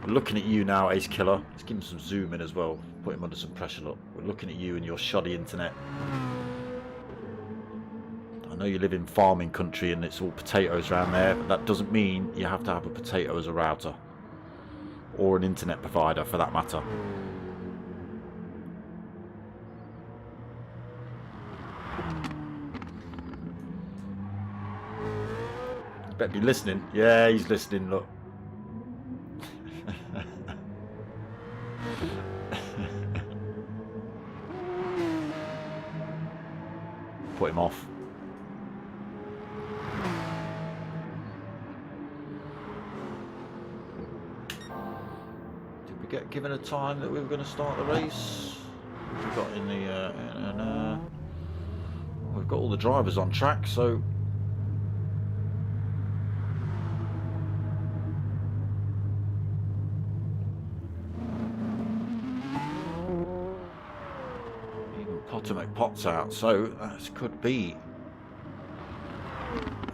We're looking at you now, Ace Killer. Let's give him some zoom in as well. Put him under some pressure, look. We're looking at you and your shoddy internet. I know you live in farming country and it's all potatoes around there, but that doesn't mean you have to have a potato as a router. Or an internet provider for that matter. Better be listening. Yeah, he's listening, look. Put him off. Did we get given a time that we were going to start the race? We've got in the we've got all the drivers on track, so to make pots out, so this could be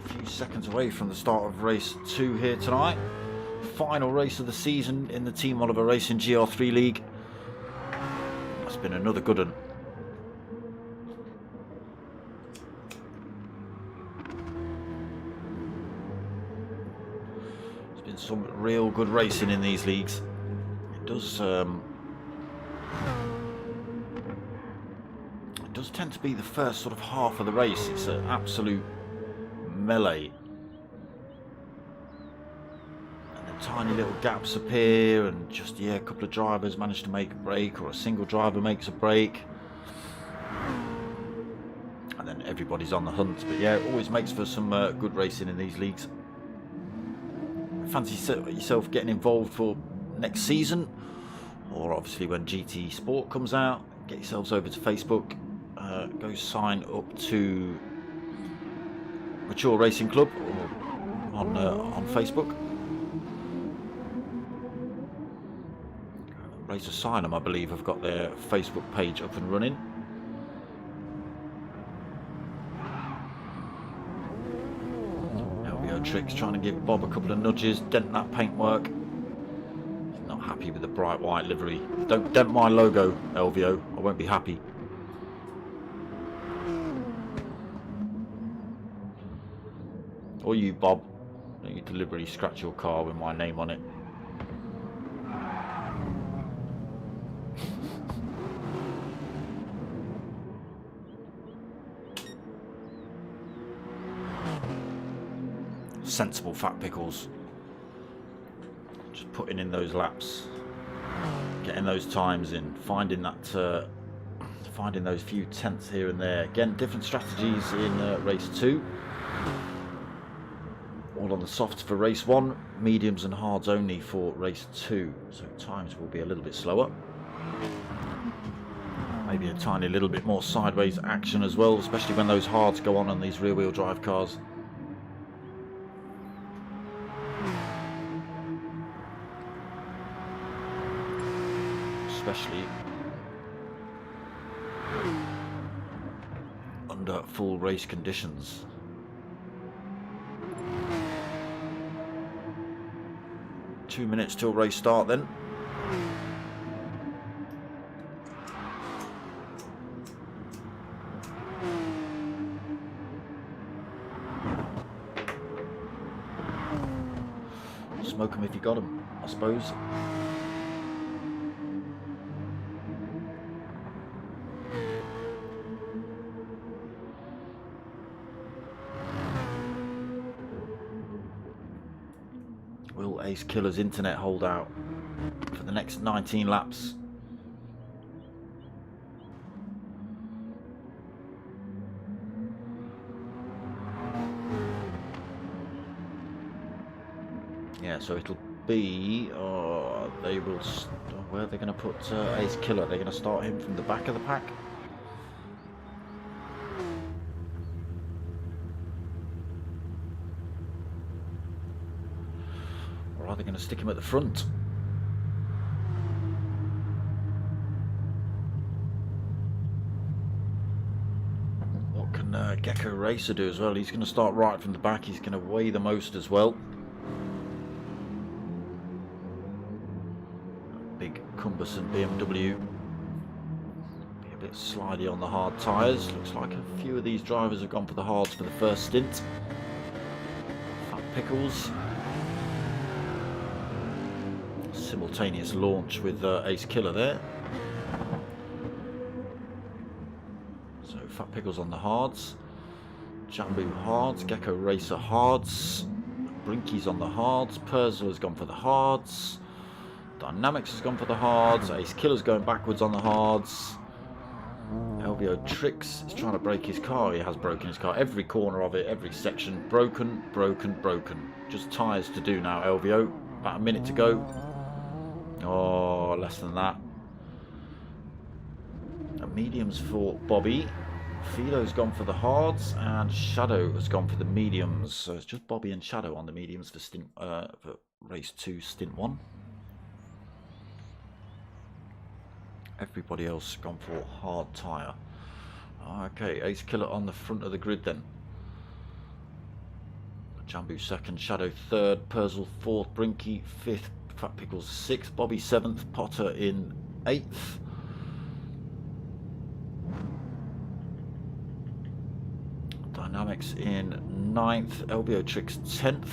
a few seconds away from the start of race 2 here tonight. Final race of the season in the Team Oliver Racing Gr3 League. That's been another good one. There's been some real good racing in these leagues. It does tend to be the first sort of half of the race. It's an absolute melee, and then tiny little gaps appear, and just a couple of drivers manage to make a break, or a single driver makes a break, and then everybody's on the hunt. But yeah, it always makes for some good racing in these leagues. Fancy yourself getting involved for next season, or obviously when GT Sport comes out, get yourselves over to Facebook. Go sign up to Mature Racing Club on Facebook. Race Asylum, I believe, have got their Facebook page up and running. LVO Tricks trying to give Bob a couple of nudges, dent that paintwork. He's not happy with the bright white livery. Don't dent my logo, LVO. I won't be happy. Or you, Bob, don't you deliberately scratch your car with my name on it. Sensible fat pickles. Just putting in those laps, getting those times in, finding those few tenths here and there. Again, different strategies in race 2. All on the softs for race 1, mediums and hards only for race 2. So times will be a little bit slower. Maybe a tiny little bit more sideways action as well, especially when those hards go on these rear-wheel drive cars. especially under full race conditions. Two minutes till race start then. Smoke them if you got them, I suppose. Will Ace Killer's internet hold out for the next 19 laps? Yeah, so it'll be, they will, where are they going to put Ace Killer? They're going to start him from the back of the pack? Or are they going to stick him at the front? What can Gr3 do as well? He's going to start right from the back. He's going to weigh the most as well. Big cumbersome BMW. Be a bit slidey on the hard tyres. Looks like a few of these drivers have gone for the hards for the first stint. Fat Pickles. Simultaneous launch with Ace Killer there. So Fat Pickles on the hards. Jambu hards. Gr3 hards. Brinky's on the hards. Perzel has gone for the hards. Dynamics has gone for the hards. Ace Killer's going backwards on the hards. LVO Tricks is trying to break his car. He has broken his car. Every corner of it, every section. Broken, broken, broken. Just tyres to do now, LVO. About a minute to go. Oh, less than that. Mediums for Bobby. Philo's gone for the hards. And Shadow has gone for the mediums. So it's just Bobby and Shadow on the mediums for for race 2, stint 1. Everybody else gone for hard tyre. Okay, Ace Killer on the front of the grid then. Jambu second, Shadow third, Perzel fourth, Brinky fifth, Fat Pickles sixth, Bobby seventh, Potter in eighth. Dynamics in ninth, LBO Tricks 10th,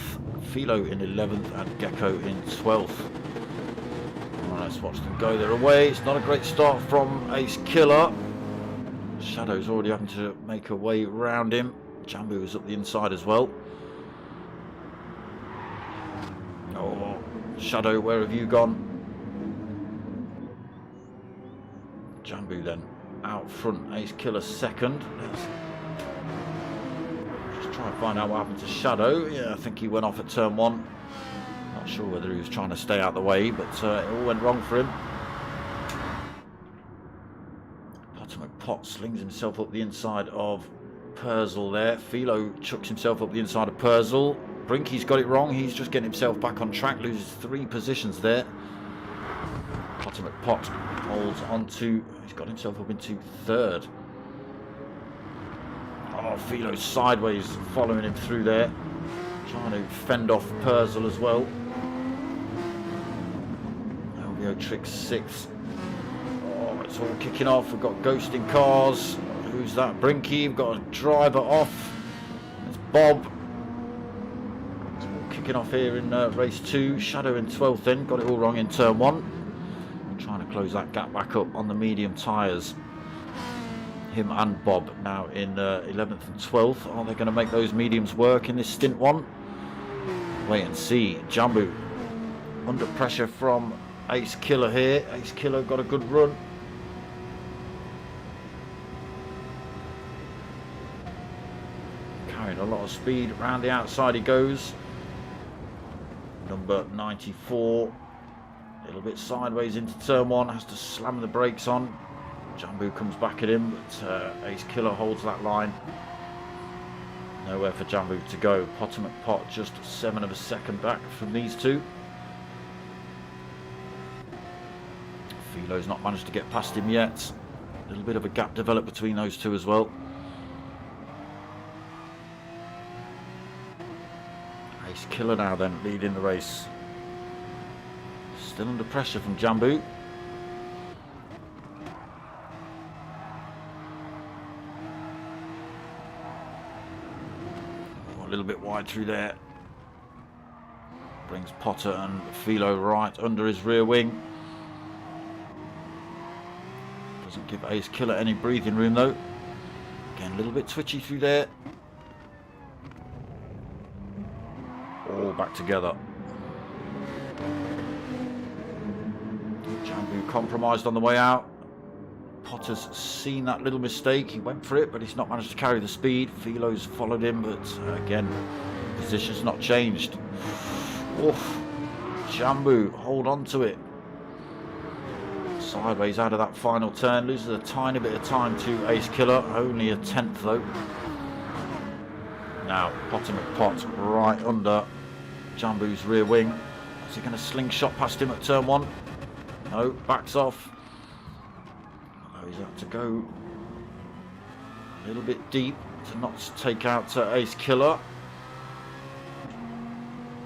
Philo in 11th, and Gecko in 12th. Let's watch them go their way. It's not a great start from Ace Killer. Shadow's already having to make a way round him. Jambu is up the inside as well. Oh, Shadow, where have you gone? Jambu then out front. Ace Killer second. Let's just try and find out what happened to Shadow. Yeah, I think he went off at turn 1. Not sure whether he was trying to stay out the way, but it all went wrong for him. Potter McPot slings himself up the inside of Perzel there. Philo chucks himself up the inside of Perzel. Brinky's got it wrong. He's just getting himself back on track. Loses 3 positions there. Potter McPot holds on to... He's got himself up into 3rd. Oh, Philo's sideways following him through there. Trying to fend off Perzel as well. LVO Tricks 6th. Oh, it's all kicking off. We've got ghosting cars. Who's that? Brinky. We've got a driver off. It's Bob. It's all kicking off here in race 2. Shadow in 12th then. Got it all wrong in turn 1. Trying to close that gap back up on the medium tyres. Him and Bob now in 11th and 12th. Are they going to make those mediums work in this stint 1? Wait and see. Jambu under pressure from Ace Killer here. Ace Killer got a good run. Carrying a lot of speed. Round the outside he goes. Number 94. A little bit sideways into turn 1. Has to slam the brakes on. Jambu comes back at him, but Ace Killer holds that line. Nowhere for Jambu to go. Potter McPot just 7 of a second back from these two. Philo's not managed to get past him yet. A little bit of a gap developed between those two as well. Ace Killer now then leading the race. Still under pressure from Jambu. A little bit wide through there. Brings Potter and Philo right under his rear wing. Doesn't give Ace Killer any breathing room though. Again, a little bit twitchy through there. All back together. Jambu compromised on the way out. Potter's seen that little mistake. He went for it, but he's not managed to carry the speed. Philo's followed him, but again, position's not changed. Oof. Jambu, hold on to it. Sideways out of that final turn. Loses a tiny bit of time to Ace Killer. Only a tenth though. Now, Potter McPot right under Jambu's rear wing. Is he going to slingshot past him at turn one? No, backs off. Oh, he's had to go a little bit deep to not take out Ace Killer.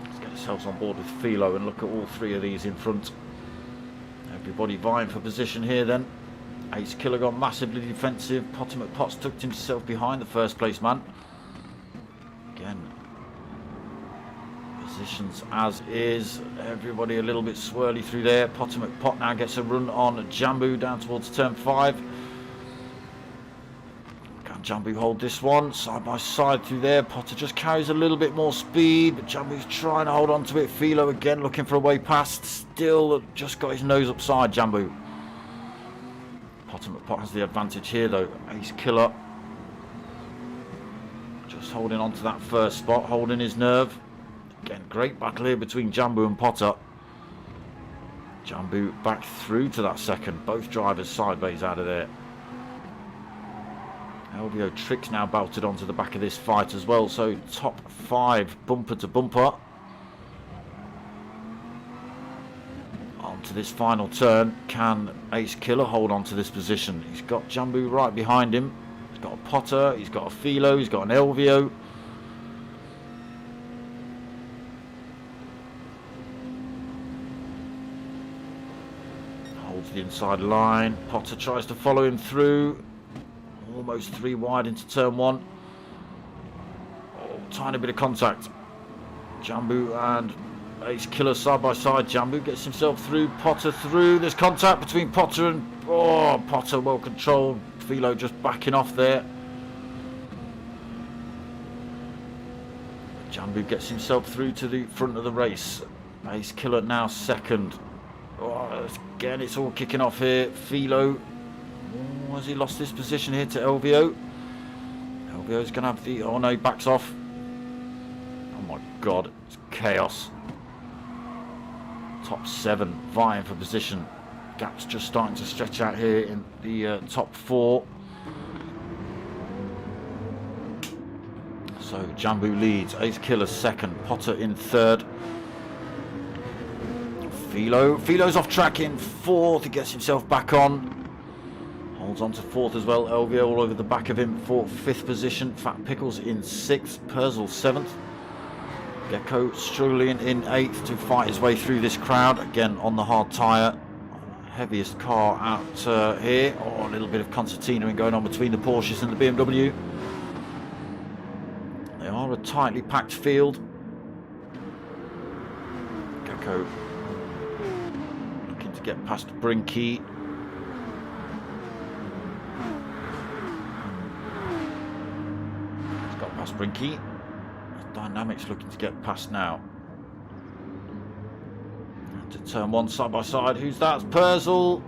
Let's get ourselves on board with Philo and look at all three of these in front. Everybody vying for position here then. Ace Killer gone massively defensive. Potter McPot's tucked himself behind the first place man. Again, positions as is. Everybody a little bit swirly through there. Potter McPot now gets a run on Jambu down towards turn 5. Can Jambu hold this one? Side by side through there. Potter just carries a little bit more speed, but Jambu's trying to hold on to it. Philo again looking for a way past. Still just got his nose upside, Jambu. Potter McPot has the advantage here though. Ace Killer just holding on to that first spot, holding his nerve. Again, great battle here between Jambu and Potter. Jambu back through to that second. Both drivers sideways out of there. LVO Tricks now belted onto the back of this fight as well. So top 5 bumper to bumper. Onto this final turn. Can Ace Killer hold on to this position? He's got Jambu right behind him. He's got a Potter. He's got a Philo. He's got an LVO. Holds the inside line. Potter tries to follow him through. Almost 3 wide into turn 1. Oh, tiny bit of contact. Jambu and Ace Killer side by side. Jambu gets himself through. Potter through. There's contact between Potter and... Oh, Potter well controlled. Philo just backing off there. Jambu gets himself through to the front of the race. Ace Killer now second. Oh, again, it's all kicking off here. Philo... Oh, has he lost this position here to LVO? LVO's going to have the... Oh no, he backs off. Oh my god, it's chaos. Top 7 vying for position. Gap's just starting to stretch out here in the top 4. So Jambu leads. Ace Killer second. Potter in third. Philo's off track in 4th. He gets himself back on. Holds on to 4th as well. LVO all over the back of him for 5th position. Fat Pickles in 6th. Perzel 7th. Gecko struggling in 8th to fight his way through this crowd. Again on the hard tyre. Heaviest car out here. Oh, a little bit of concertina going on between the Porsches and the BMW. They are a tightly packed field. Gecko looking to get past Brinky. Past Brinky. Dynamics looking to get past now. To turn 1 side by side. Who's that? It's Perzel.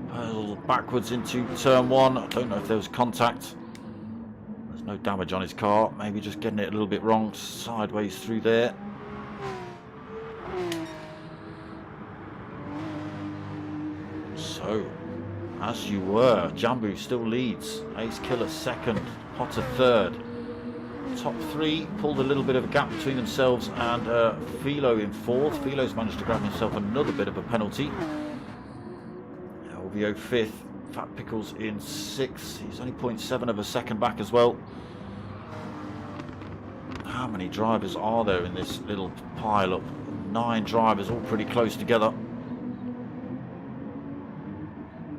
Perzel backwards into turn 1. I don't know if there was contact. There's no damage on his car. Maybe just getting it a little bit wrong. Sideways through there. So, as you were, Jambu still leads. Ace Killer second. Potter third. top three pulled a little bit of a gap between themselves and Philo in fourth. Philo's managed to grab himself another bit of a penalty. LVO fifth, Fat Pickles in sixth. He's only 0.7 of a second back as well. How many drivers are there in this little pile up? 9 drivers, all pretty close together.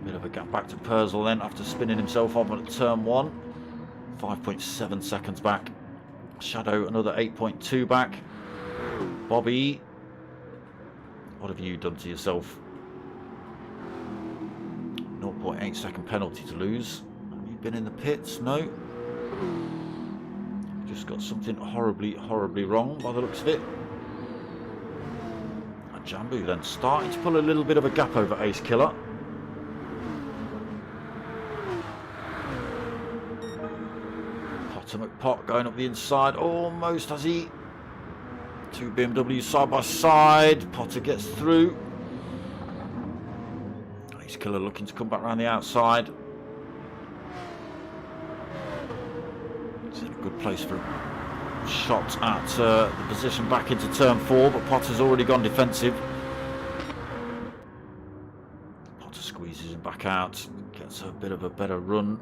Bit of a gap back to Purcell then after spinning himself off at turn 1. 5.7 seconds back. Shadow another 8.2 back. Bobby, what have you done to yourself? 0.8 second penalty to lose. Have you been in the pits? No. Just got something horribly wrong by the looks of it. And Jambu then starting to pull a little bit of a gap over Ace Killer. Potter McPot going up the inside, almost has he. 2 BMWs side by side. Potter gets through. Ace Killer looking to come back around the outside. It's in a good place for a shot at the position back into turn 4, but Potter's already gone defensive. Potter squeezes him back out, gets a bit of a better run.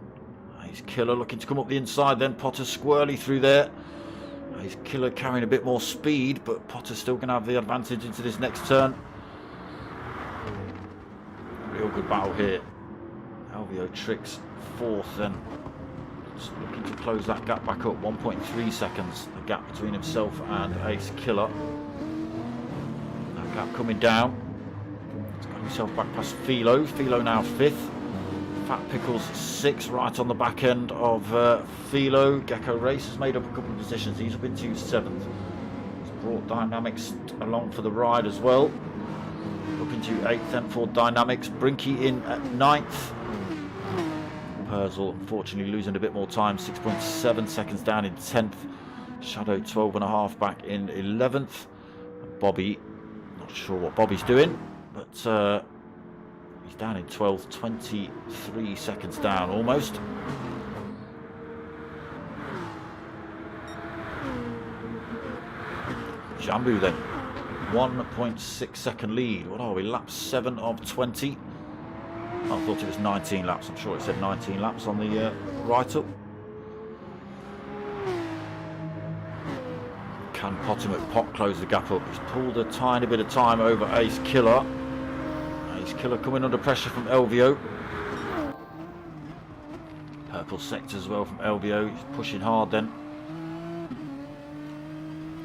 Ace Killer looking to come up the inside, then Potter squirrely through there. Ace Killer carrying a bit more speed, but Potter's still going to have the advantage into this next turn. Real good battle here. LVO Tricks fourth then. Just looking to close that gap back up. 1.3 seconds, the gap between himself and Ace Killer. That gap coming down. He's got himself back past Philo. Philo now 5th. Fat Pickles 6th, right on the back end of Philo. Gr3 has made up a couple of positions. He's up into 7th. He's brought Dynamics along for the ride as well. Looking to 8th then for Dynamics. Brinky in at 9th. Purcell unfortunately losing a bit more time. 6.7 seconds down in 10th. Shadow 12.5 back in 11th. Bobby, not sure what Bobby's doing, but he's down in 12th. 23 seconds down almost. Jambu then. 1.6 second lead. What are we? Lap 7 of 20. I thought it was 19 laps. I'm sure it said 19 laps on the write-up. Can Potter McPot close the gap up? He's pulled a tiny bit of time over Ace Killer. Ace Killer coming under pressure from LVO. Purple sector as well from LVO. He's pushing hard then.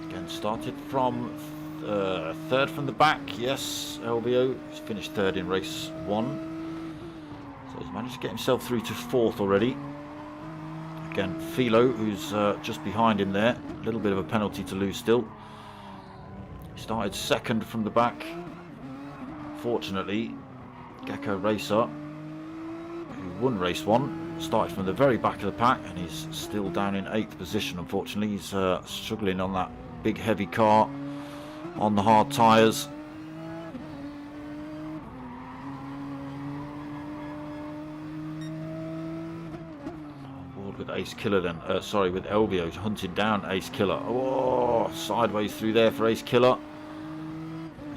Again, started from 3rd from the back. Yes, LVO. He's finished 3rd in race 1. So he's managed to get himself through to 4th already. Again, Philo, who's just behind him there. A little bit of a penalty to lose still. He started 2nd from the back. Fortunately, Gr3, who won race 1, started from the very back of the pack, and he's still down in 8th position. Unfortunately, he's struggling on that big heavy car on the hard tyres. With Ace Killer then, sorry, with LVO hunting down Ace Killer. Oh, sideways through there for Ace Killer.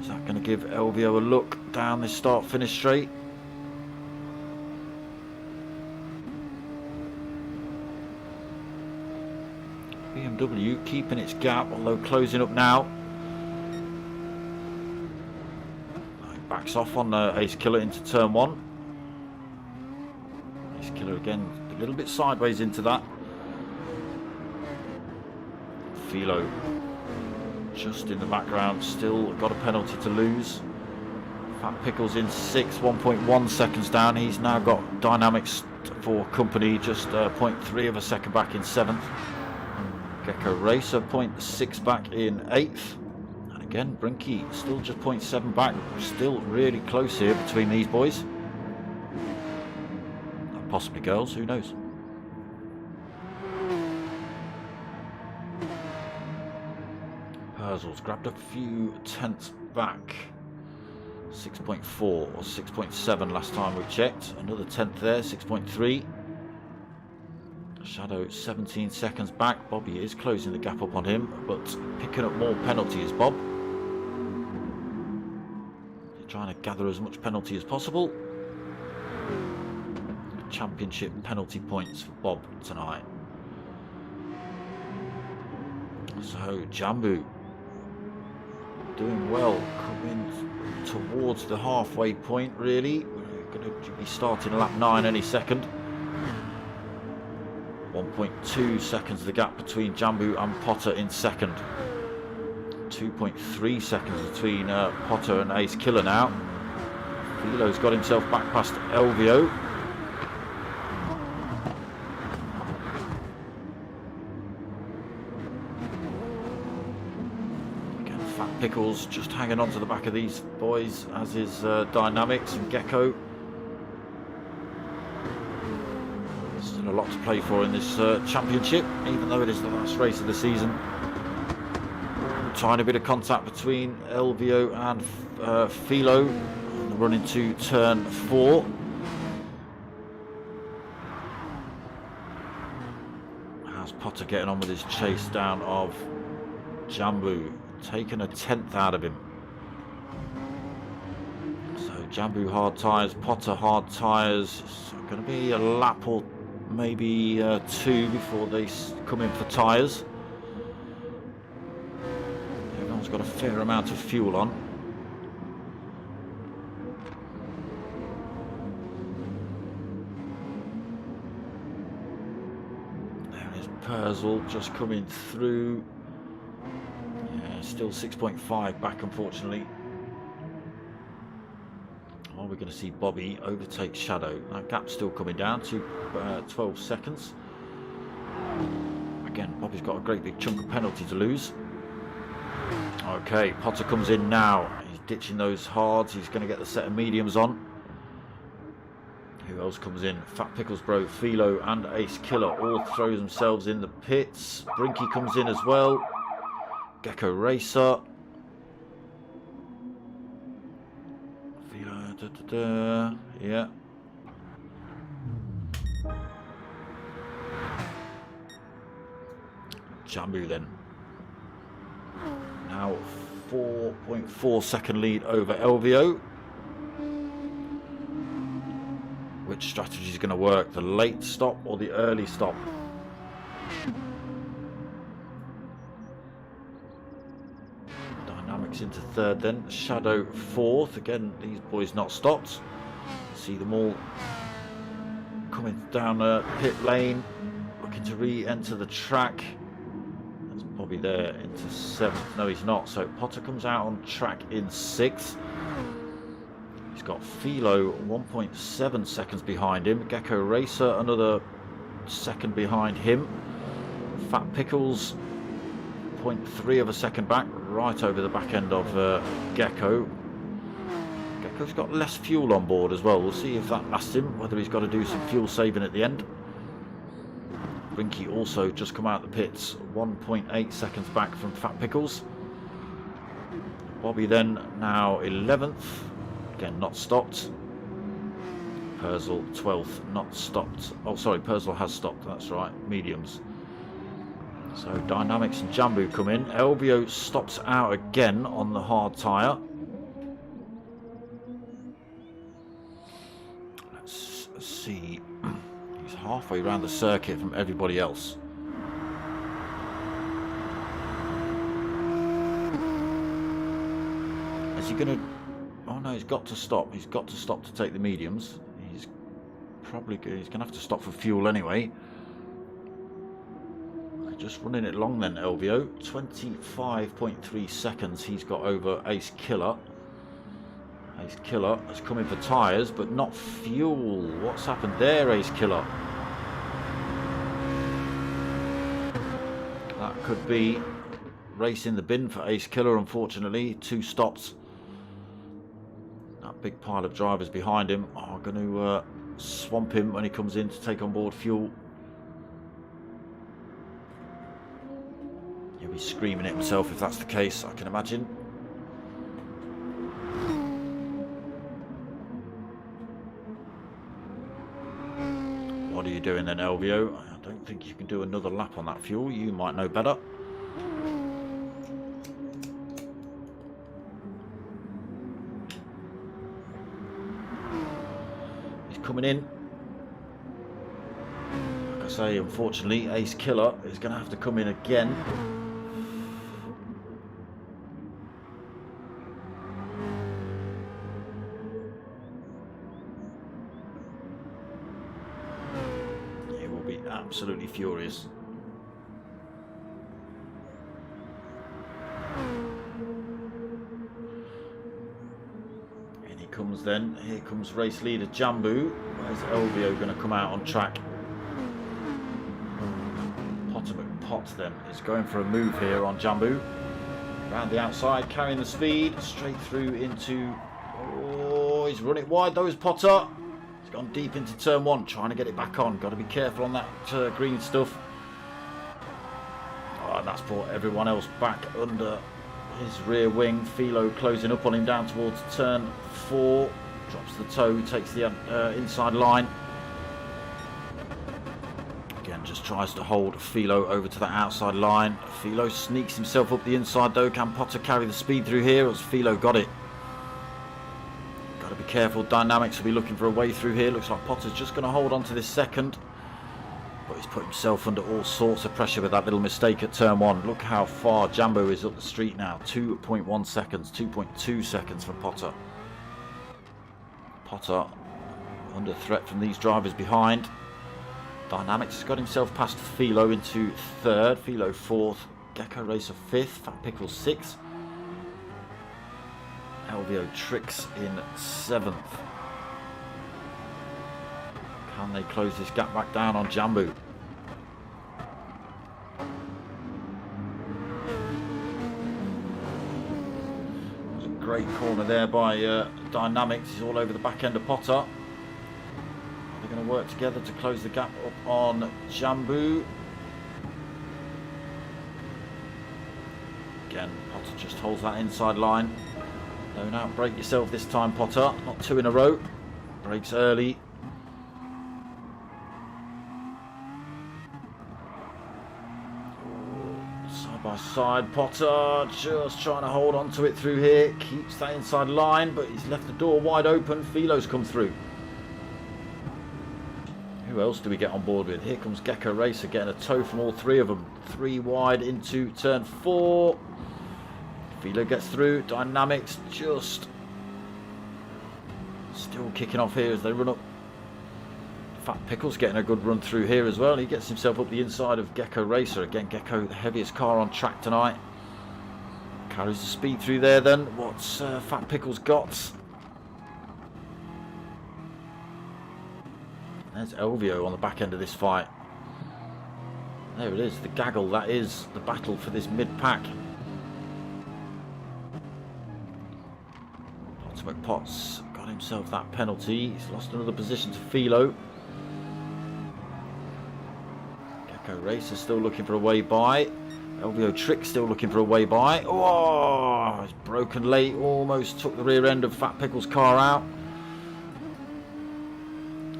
Is that going to give LVO a look down this start-finish straight? BMW keeping its gap, although closing up now. Backs off on Ace Killer into turn 1. Ace Killer again a little bit sideways into that. Philo just in the background, still got a penalty to lose. Fat Pickles in 6th, 1.1 seconds down. He's now got Dynamics for company, just 0.3 of a second back in 7th. Gr3 0.6 back in 8th. And again, Brinky still just 0.7 back. Still really close here between these boys. Possibly girls, who knows? Purcell's grabbed a few tenths back. 6.4 or 6.7 last time we checked. Another tenth there, 6.3. Shadow 17 seconds back. Bobby is closing the gap up on him, but picking up more penalty is Bob. They're trying to gather as much penalty as possible. Championship penalty points for Bob tonight. So Jambu doing well, coming towards the halfway point really. We're going to be starting lap 9 any second. 1.2 seconds the gap between Jambu and Potter in second. 2.3 seconds between Potter and Ace Killer now. Philo's got himself back past Elvio. Again, Fat Pickles just hanging on to the back of these boys, as is Dynamics and Gecko. Still a lot to play for in this championship, even though it is the last race of the season. Tiny bit of contact between Elvio and Philo. Run into turn 4. How's Potter getting on with his chase down of Jambu? Taking a 10th out of him. So Jambu hard tyres, Potter hard tyres. It's going to be a lap or maybe 2 before they come in for tyres. Everyone's got a fair amount of fuel on. There is Perzel just coming through. Yeah, still 6.5 back, unfortunately. Are we going to see Bobby overtake Shadow? That gap's still coming down to 12 seconds. Again, Bobby's got a great big chunk of penalty to lose. Okay, Potter comes in now. He's ditching those hards. He's going to get the set of mediums on. Who else comes in? Fat Pickles Bro, Philo and Ace Killer all throw themselves in the pits. Brinky comes in as well. Gecko Racer. Yeah. Jambu then. Now 4.4 second lead over Elvio. Which strategy is going to work? The late stop or the early stop? Dynamics into third then. Shadow fourth. Again, these boys not stopped. See them all coming down a pit lane, looking to re-enter the track. That's Bobby there into 7th. No, he's not. So Potter comes out on track in 6th. He's got Philo 1.7 seconds behind him. Gecko Racer another second behind him. Fat Pickles 0.3 of a second back, right over the back end of Gecko. Gecko's got less fuel on board as well. We'll see if that lasts him, whether he's got to do some fuel saving at the end. Brinky also just come out the pits, 1.8 seconds back from Fat Pickles. Bobby then now 11th, again not stopped. Perzel 12th, not stopped. Oh sorry, Perzel has stopped, that's right, mediums. So Dynamics and Jambu come in. Elvio stops out again on the hard tyre. Let's see. He's halfway around the circuit from everybody else. Is he going to... Oh no, he's got to stop. He's got to stop to take the mediums. He's probably good. He's going to have to stop for fuel anyway. Just running it long then, Elvio. 25.3 seconds he's got over Ace Killer. Ace Killer has come in for tyres, but not fuel. What's happened there, Ace Killer? That could be race in the bin for Ace Killer, unfortunately. 2 stops. That big pile of drivers behind him are going to swamp him when he comes in to take on board fuel. He'll be screaming at himself if that's the case, I can imagine. What are you doing then, Elvio? don't think you can do another lap on that fuel. You might know better. He's coming in. Like I say, unfortunately, Ace Killer is going to have to come in again. Absolutely furious. In he comes then. Here comes race leader Jambu. Where's Elvio going to come out on track? Potter McPot then is going for a move here on Jambu. Around the outside, carrying the speed. Straight through into... Oh, he's run it wide though, is Potter. Gone deep into turn one, trying to get it back on. Got to be careful on that green stuff. Oh, and that's brought everyone else back under his rear wing. Philo closing up on him down towards turn 4. Drops the toe, takes the inside line. Again, just tries to hold Philo over to the outside line. Philo sneaks himself up the inside though. Can Potter carry the speed through here? As Philo got it. Be careful, Dynamics will be looking for a way through here. Looks like Potter's just going to hold on to this second, but he's put himself under all sorts of pressure with that little mistake at turn 1. Look how far Jambo is up the street now. 2.1 seconds, 2.2 seconds for Potter. Potter under threat from these drivers behind. Dynamics has got himself past Philo into 3rd, Philo 4th, Gecko Racer 5th, Fat Pickle 6th. Elvio Tricks in 7th. Can they close this gap back down on Jambu? There's a great corner there by Dynamics. He's all over the back end of Potter. They're going to work together to close the gap up on Jambu. Again, Potter just holds that inside line. Don't outbrake yourself this time, Potter. Not 2 in a row. Breaks early. Side by side, Potter just trying to hold on to it through here. Keeps that inside line, but he's left the door wide open. Philo's come through. Who else do we get on board with? Here comes Gecko Racer getting a tow from all 3 of them. 3 wide into turn 4. Philo gets through. Dynamics just still kicking off here as they run up. Fat Pickle's getting a good run through here as well. He gets himself up the inside of Gecko Racer. Again, Gecko, the heaviest car on track tonight. Carries the speed through there then. What's Fat Pickle's got? There's Elvio on the back end of this fight. There it is, the gaggle. That is the battle for this mid-pack. McPot's got himself that penalty. He's lost another position to Philo. Gecko Racer still looking for a way by. Elvio Trick still looking for a way by. Oh, it's broken late. Almost took the rear end of Fat Pickle's car out.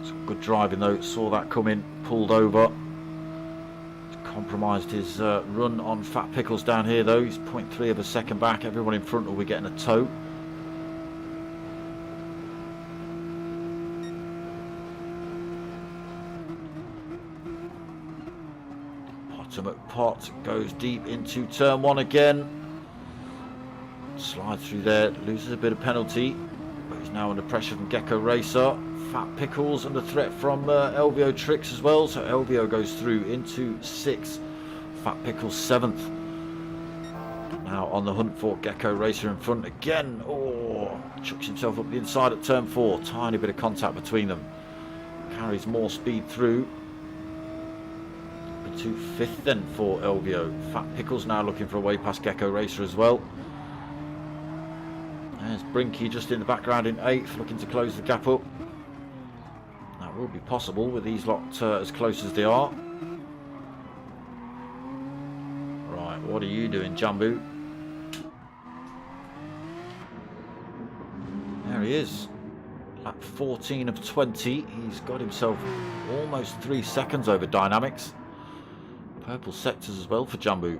Some good driving though. Saw that coming. Pulled over. Compromised his run on Fat Pickles down here though. He's 0.3 of a second back. Everyone in front will be getting a tow. McPot goes deep into turn 1 again. Slides through there, loses a bit of penalty, but he's now under pressure from Gecko Racer. Fat Pickles under threat from Elvio Tricks as well, so Elvio goes through into 6th, Fat Pickles 7th. Now on the hunt for Gecko Racer in front again. Oh, chucks himself up the inside at turn 4. Tiny bit of contact between them. Carries more speed through. To 5th then for Elvio. Fat Pickles now looking for a way past Gecko Racer as well. There's Brinky just in the background in 8th, looking to close the gap up. That will be possible with these lot as close as they are. Right, what are you doing, Jambu? There he is. At 14 of 20, he's got himself almost 3 seconds over Dynamics. Purple sectors as well for Jambu.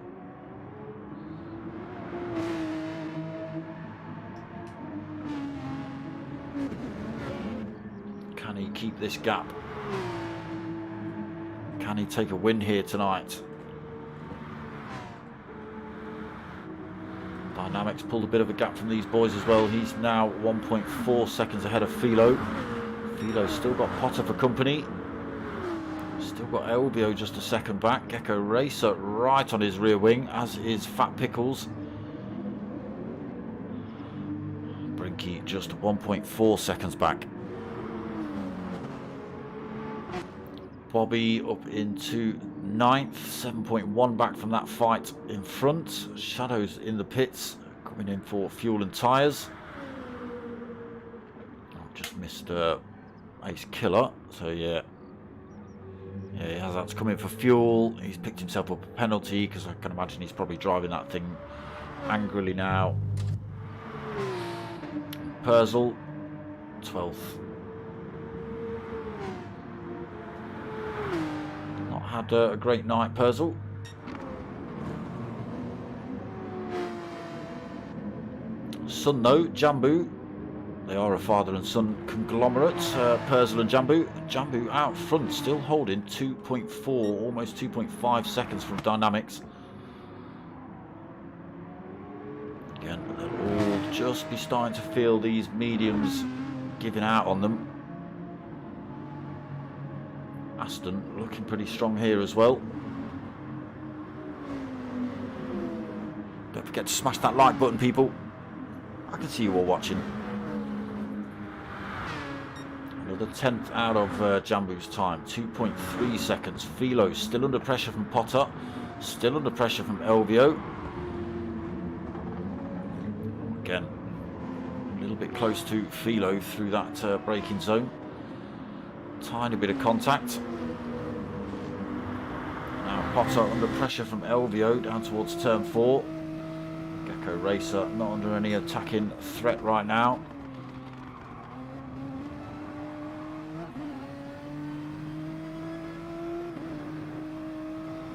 Can he keep this gap? Can he take a win here tonight? Dynamics pulled a bit of a gap from these boys as well. He's now 1.4 seconds ahead of Philo. Philo's still got Potter for company. Still got Elvio just a second back. Gr3 right on his rear wing, as is Fat Pickles. Brinky just 1.4 seconds back. Bobby up into 9th, 7.1 back from that fight in front. Shadows in the pits, coming in for fuel and tyres. I've just missed Ace Killer, so yeah, he has that to come in for fuel. He's picked himself up a penalty, because I can imagine he's probably driving that thing angrily now. Purzel, 12th. Had a great night, Purzel. Sun though, Jambu. They are a father and son conglomerate, Purzel and Jambu. Jambu out front, still holding 2.4, almost 2.5 seconds from Dynamics. Again, they'll all just be starting to feel these mediums giving out on them. Aston looking pretty strong here as well. Don't forget to smash that like button, people. I can see you all watching. Another 10th out of Jambu's time. 2.3 seconds. Philo still under pressure from Potter. Still under pressure from Elvio. Again, a little bit close to Philo through that braking zone. Tiny bit of contact. Now Potter under pressure from Elvio down towards turn 4. Gr3 not under any attacking threat right now.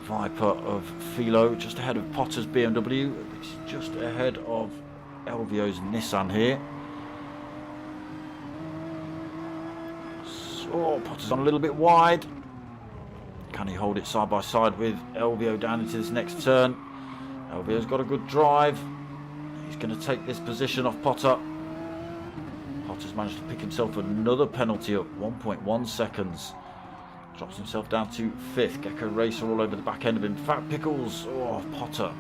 Viper of Philo just ahead of Potter's BMW. It's just ahead of Elvio's Nissan here. Oh, Potter's on a little bit wide. Can he hold it side by side with Elvio down into this next turn? Elvio's got a good drive. He's going to take this position off Potter. Potter's managed to pick himself another penalty up, 1.1 seconds. Drops himself down to 5th. Gr3 all over the back end of him. Fat Pickles. Oh, Potter.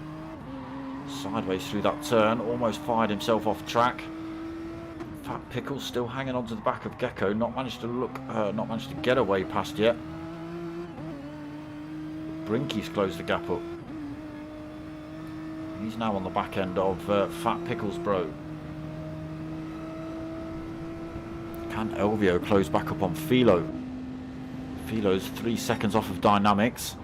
Sideways through that turn. Almost fired himself off track. Fat Pickles still hanging on to the back of Gecko. Not managed to get away past yet. Brinky's closed the gap up. He's now on the back end of Fat Pickles, bro. Can Elvio close back up on Philo? Philo's 3 seconds off of Dynamics.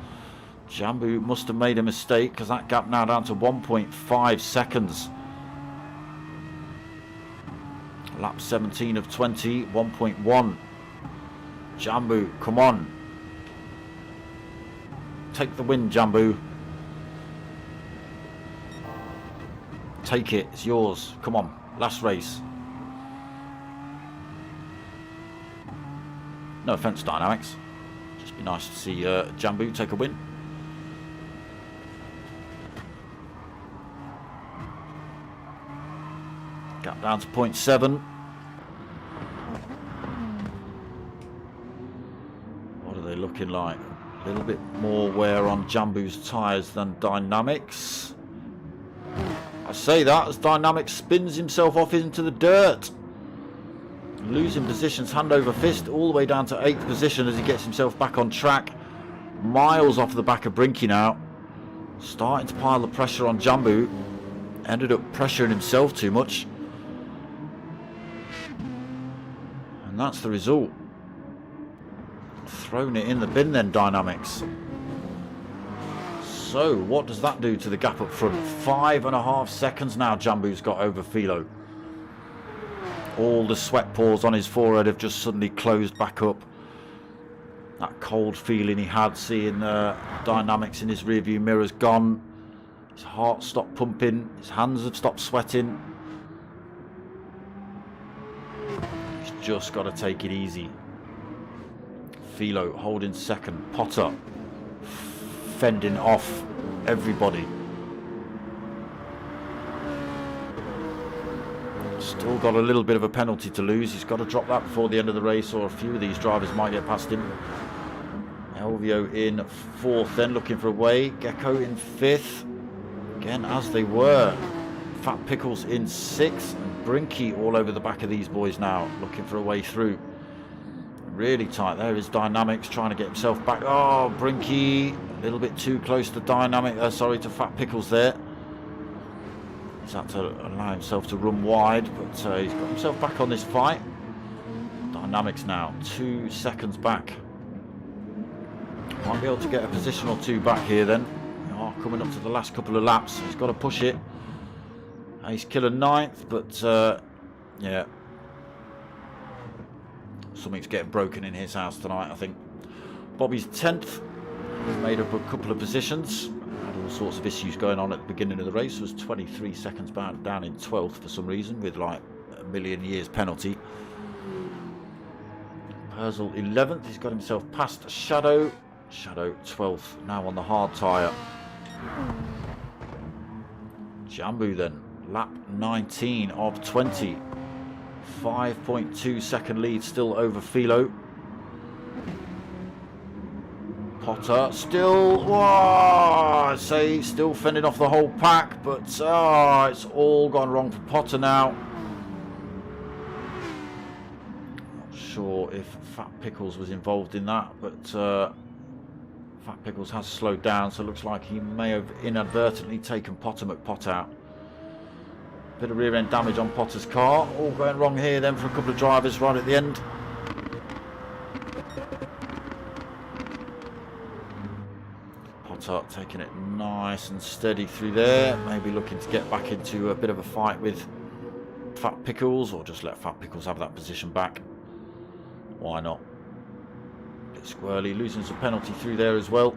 Jambu must have made a mistake, because that gap now down to 1.5 seconds. Lap 17 of 20, 1.1. Jambu, come on. Take the win, Jambu. Take it, it's yours. Come on, last race. No offence, Dynamics. Just be nice to see Jambu take a win. Gap down to 0.7. What are they looking like? A little bit more wear on Jambu's tyres than Dynamics. I say that as Dynamics spins himself off into the dirt. Losing positions hand over fist all the way down to 8th position as he gets himself back on track. Miles off the back of Brinky now. Starting to pile the pressure on Jambu. Ended up pressuring himself too much. And that's the result. Thrown it in the bin then, Dynamics. So what does that do to the gap up front? 5.5 seconds now Jambu's got over Philo. All the sweat pores on his forehead have just suddenly closed back up. That cold feeling he had seeing Dynamics in his rearview mirror's gone. His heart stopped pumping. His hands have stopped sweating. He's just got to take it easy. Philo holding second. Potter fending off everybody. Still got a little bit of a penalty to lose. He's got to drop that before the end of the race, or a few of these drivers might get past him. Elvio in fourth, then looking for a way. Gecko in fifth, again as they were. Fat Pickles in sixth, and Brinky all over the back of these boys now, looking for a way through. Really tight. There is Dynamics trying to get himself back. Oh, Brinky a little bit too close to to Fat Pickles there. He's had to allow himself to run wide, but he's got himself back on this fight. Dynamics now 2 seconds back. Might be able to get a position or two back here then. Coming up to the last couple of laps. He's got to push it. Ace Killer 9th, but yeah. Something's getting broken in his house tonight, I think. Bobby's 10th. He's made up a couple of positions. Had all sorts of issues going on at the beginning of the race. Was 23 seconds down in 12th for some reason, with like a million years penalty. Perzel 11th. He's got himself past Shadow. Shadow 12th, now on the hard tyre. Jambu then, lap 19 of 20. 5.2 second lead still over Philo. Potter still, I say, still fending off the whole pack, but it's all gone wrong for Potter now. Not sure if Fat Pickles was involved in that, but Fat Pickles has slowed down, so it looks like he may have inadvertently taken Potter McPot out. Bit of rear end damage on Potter's car. All going wrong here then for a couple of drivers right at the end. Potter taking it nice and steady through there. Maybe looking to get back into a bit of a fight with Fat Pickles, or just let Fat Pickles have that position back. Why not? Bit squirrely, losing some penalty through there as well.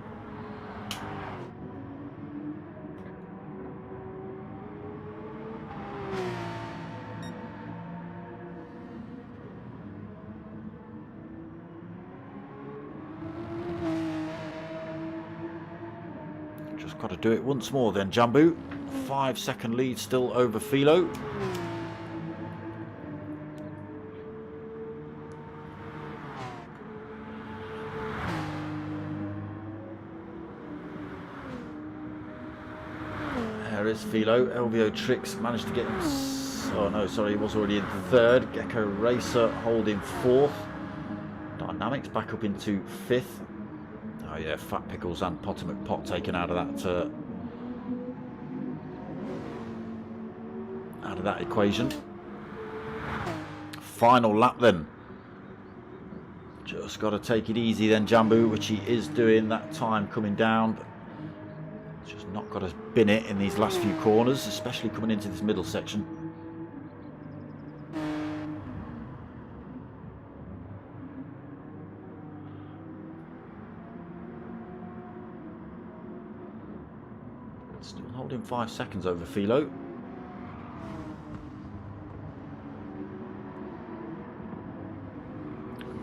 Just got to do it once more then, Jambu. 5 second lead still over Philo. There is Philo. Elvio Tricks managed to get him. Oh no, sorry, he was already in third. Gecko Racer holding fourth. Dynamics back up into fifth. Oh yeah, Fat Pickles and Potter McPot taken out of that equation. Final lap then. Just got to take it easy then, Jambu, which he is doing. That time coming down, but just not got to bin it in these last few corners, especially coming into this middle section. Still holding 5 seconds over Philo.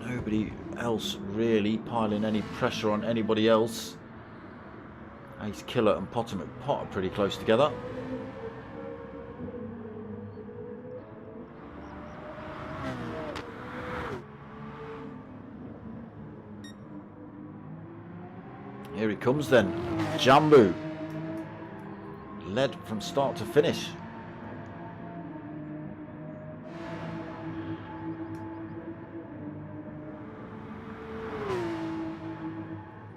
Nobody else really piling any pressure on anybody else. Ace Killer and Potter McPot are pretty close together. Here he comes then, Jambu. Led from start to finish.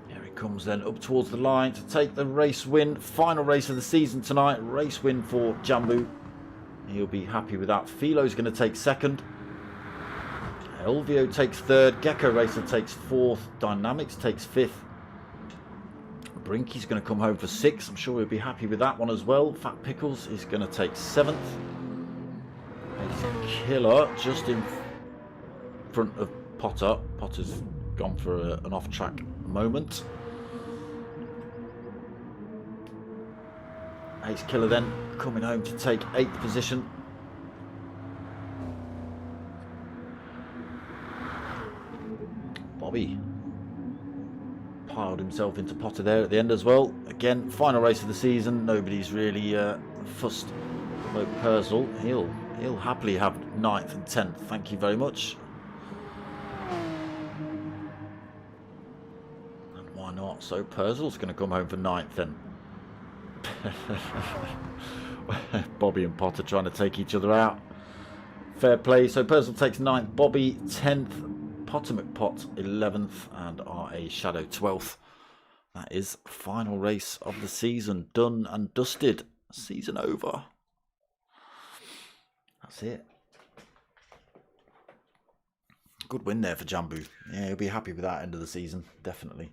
Here he comes then up towards the line to take the race win. Final race of the season tonight. Race win for Jambu. He'll be happy with that. Philo's going to take second. Elvio takes third. Gecko Racer takes fourth. Dynamics takes fifth. Brinky's going to come home for sixth. I'm sure he'll be happy with that one as well. Fat Pickles is going to take seventh. Killer just in front of Potter. Potter's gone for an off-track moment. Ace Killer then coming home to take 8th position. Bobby piled himself into Potter there at the end as well. Again, final race of the season. Nobody's really fussed about Purcell. He'll happily have 9th and 10th. Thank you very much. And why not? So Purcell's going to come home for 9th then. Bobby and Potter trying to take each other out. Fair play. So Purcell takes 9th, Bobby 10th, Potter McPot 11th, and RA Shadow 12th. That is final race of the season. Done and dusted. Season over. That's it. Good win there for Jambu. Yeah, he'll be happy with that end of the season. Definitely.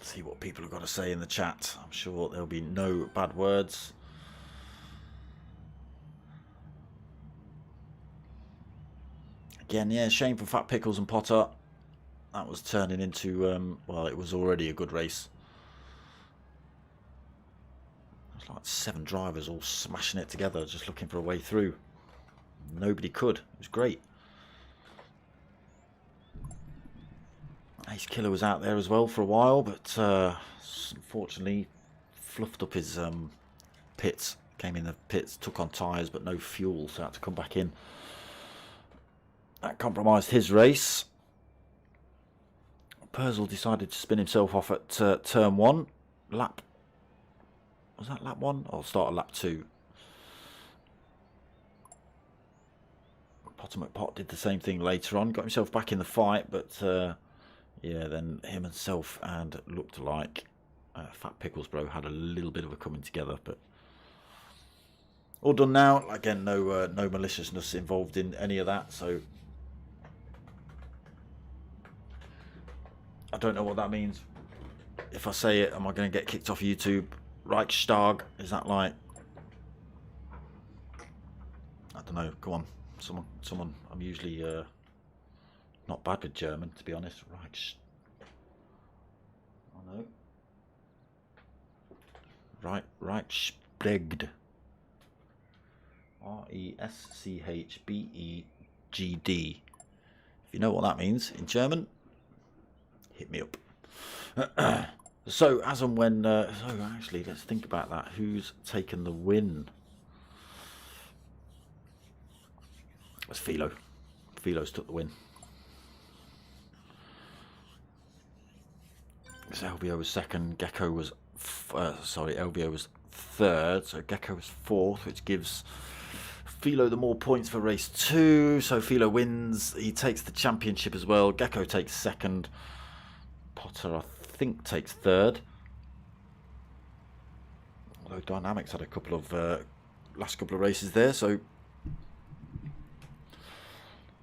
See what people have got to say in the chat. I'm sure there'll be no bad words. Again, yeah, shame for Fat Pickles and Potter. That was turning into, well, it was already a good race. It was like 7 drivers all smashing it together, just looking for a way through. Nobody could. It was great. Ace Killer was out there as well for a while, but unfortunately fluffed up his pits. Came in the pits, took on tyres, but no fuel, so had to come back in. That compromised his race. Purcell decided to spin himself off at turn 1. Lap... Was that lap 1? Or start at lap 2? Potter McPot did the same thing later on. Got himself back in the fight, but... yeah, then him himself and looked like Fat Pickles Bro had a little bit of a coming together, but all done now. Again, no maliciousness involved in any of that, so I don't know what that means. If I say it, am I going to get kicked off YouTube? Reichstag, is that like... I don't know, go on. Someone, I'm usually... not bad with German, to be honest. Reichsbegd. R-E-S-C-H-B-E-G-D. If you know what that means in German, hit me up. So, as and when... so, actually, let's think about that. Who's taken the win? It's Philo. Philo's took the win. So LVO was second, Gecko was LVO was third, so Gecko was 4th, which gives Philo the more points for race 2. So Philo wins, he takes the championship as well. Gecko takes 2nd, Potter I think takes 3rd. Although Dynamics had a couple of last couple of races there, so.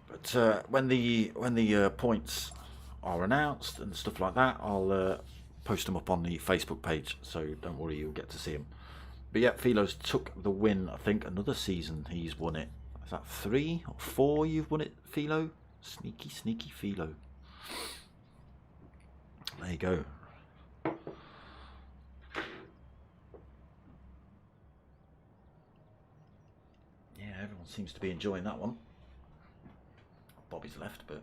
But when the points are announced and stuff like that, I'll post them up on the Facebook page, so don't worry, you'll get to see them. But yeah, Philo's took the win. I think another season he's won it. Is that 3 or 4 you've won it, Philo? Sneaky Philo. There you go. Yeah, everyone seems to be enjoying that one. Bobby's left, but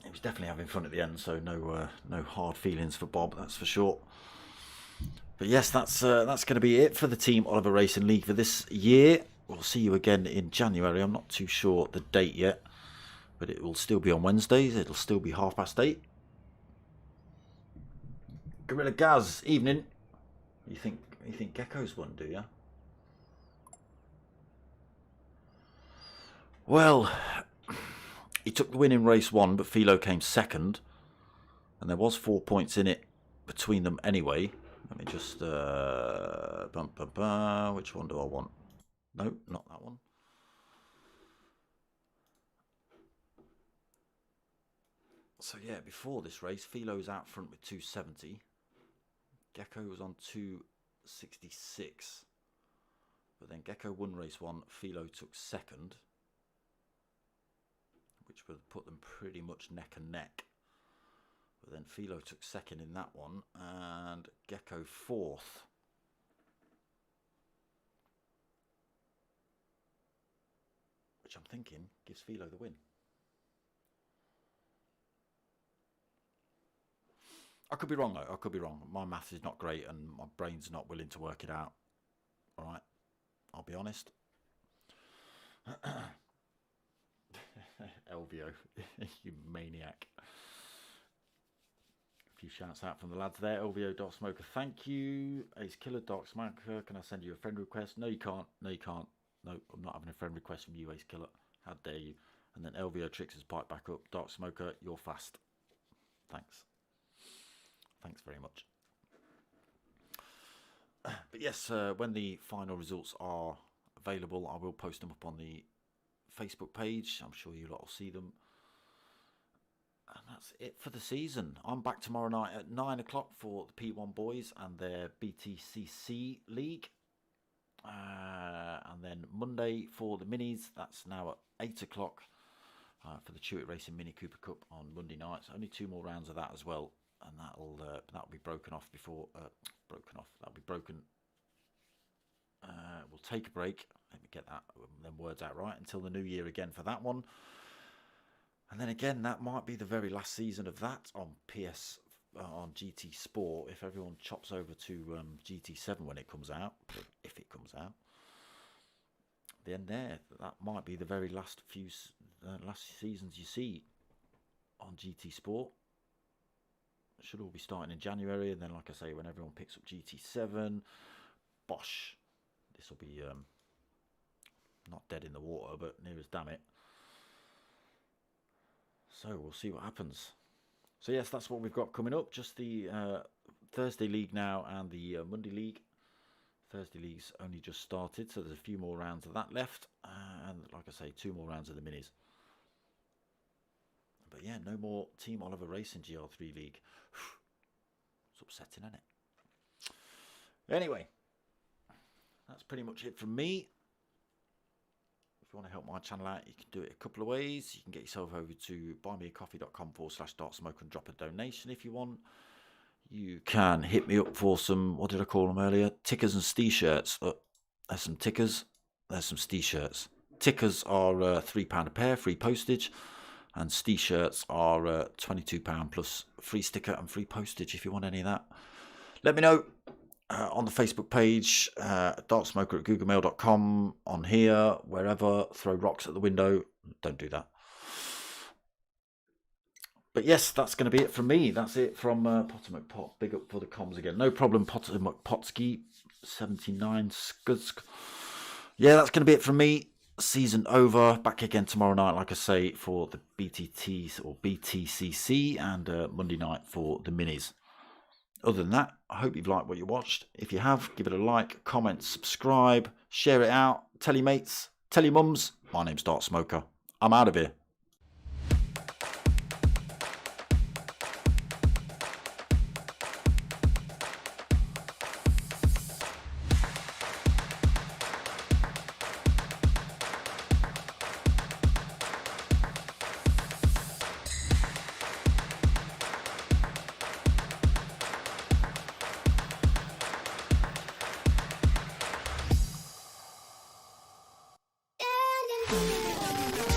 he was definitely having fun at the end, so no hard feelings for Bob, that's for sure. But yes, that's going to be it for the Team Oliver Racing League for this year. We'll see you again in January. I'm not too sure the date yet, but it will still be on Wednesdays. It'll still be 8:30. Gorilla Gaz, evening. You think Gecko's won, do you? Well, he took the win in race 1, but Philo came 2nd, and there was 4 points in it between them anyway. Let me just which one do I want? No, not that one. So yeah, before this race, Philo's out front with 270. Gecko was on 266. But then Gecko won race 1, Philo took second, which would put them pretty much neck and neck. But then Philo took second in that one, and Gecko fourth. Which I'm thinking gives Philo the win. I could be wrong though, I could be wrong. My maths is not great and my brain's not willing to work it out. Alright, I'll be honest. LVO, you maniac. A few shouts out from the lads there. LVO Dark Smoker, thank you. Ace Killer, Dark Smoker, can I send you a friend request? No, you can't. No, you can't. No, I'm not having a friend request from you, Ace Killer. How dare you? And then LVO Tricks has piped back up. Dark Smoker, you're fast. Thanks. Thanks very much. But yes, when the final results are available, I will post them up on the Facebook page. I'm sure you lot will see them. And that's it for the season. I'm back tomorrow night at 9 o'clock for the P1 boys and their BTCC League. And then Monday for the minis. That's now at 8 o'clock for the Chewit Racing Mini Cooper Cup on Monday nights. Only 2 more rounds of that as well. And that'll be broken off before... That'll be broken... we'll take a break. Let me get them words out right. Until the new year again for that one. And then again, that might be the very last season of that on on GT Sport. If everyone chops over to GT7 when it comes out, if it comes out, then that might be the very last seasons you see on GT Sport. It should all be starting in January, and then, like I say, when everyone picks up GT7, bosh, this will be not dead in the water, but near as damn it. So we'll see what happens. So yes, that's what we've got coming up. Just the Thursday League now and the Monday League. Thursday League's only just started, so there's a few more rounds of that left. And like I say, 2 more rounds of the minis. But yeah, no more Team Oliver Racing Gr3 League. It's upsetting, isn't it? Anyway, that's pretty much it from me. If you want to help my channel out, you can do it a couple of ways. You can get yourself over to buymeacoffee.com/darksmoke and drop a donation if you want. You can hit me up for some, what did I call them earlier? Tickers and Stee-shirts. There's some tickers, there's some Stee-shirts. Tickers are £3 a pair, free postage. And Stee-shirts are £22 plus free sticker and free postage if you want any of that. Let me know on the Facebook page, darksmoker@googlemail.com, on here, wherever. Throw rocks at the window. Don't do that. But yes, that's going to be it from me. That's it from Potter McPot. Big up for the comms again. No problem, Potter McPotski, 79 Skuzk. Yeah, that's going to be it from me. Season over. Back again tomorrow night, like I say, for the BTTs or BTCC, and Monday night for the minis. Other than that, I hope you've liked what you watched. If you have, give it a like, comment, subscribe, share it out, tell your mates, tell your mums. My name's Dark Smoker. I'm out of here. Yeah.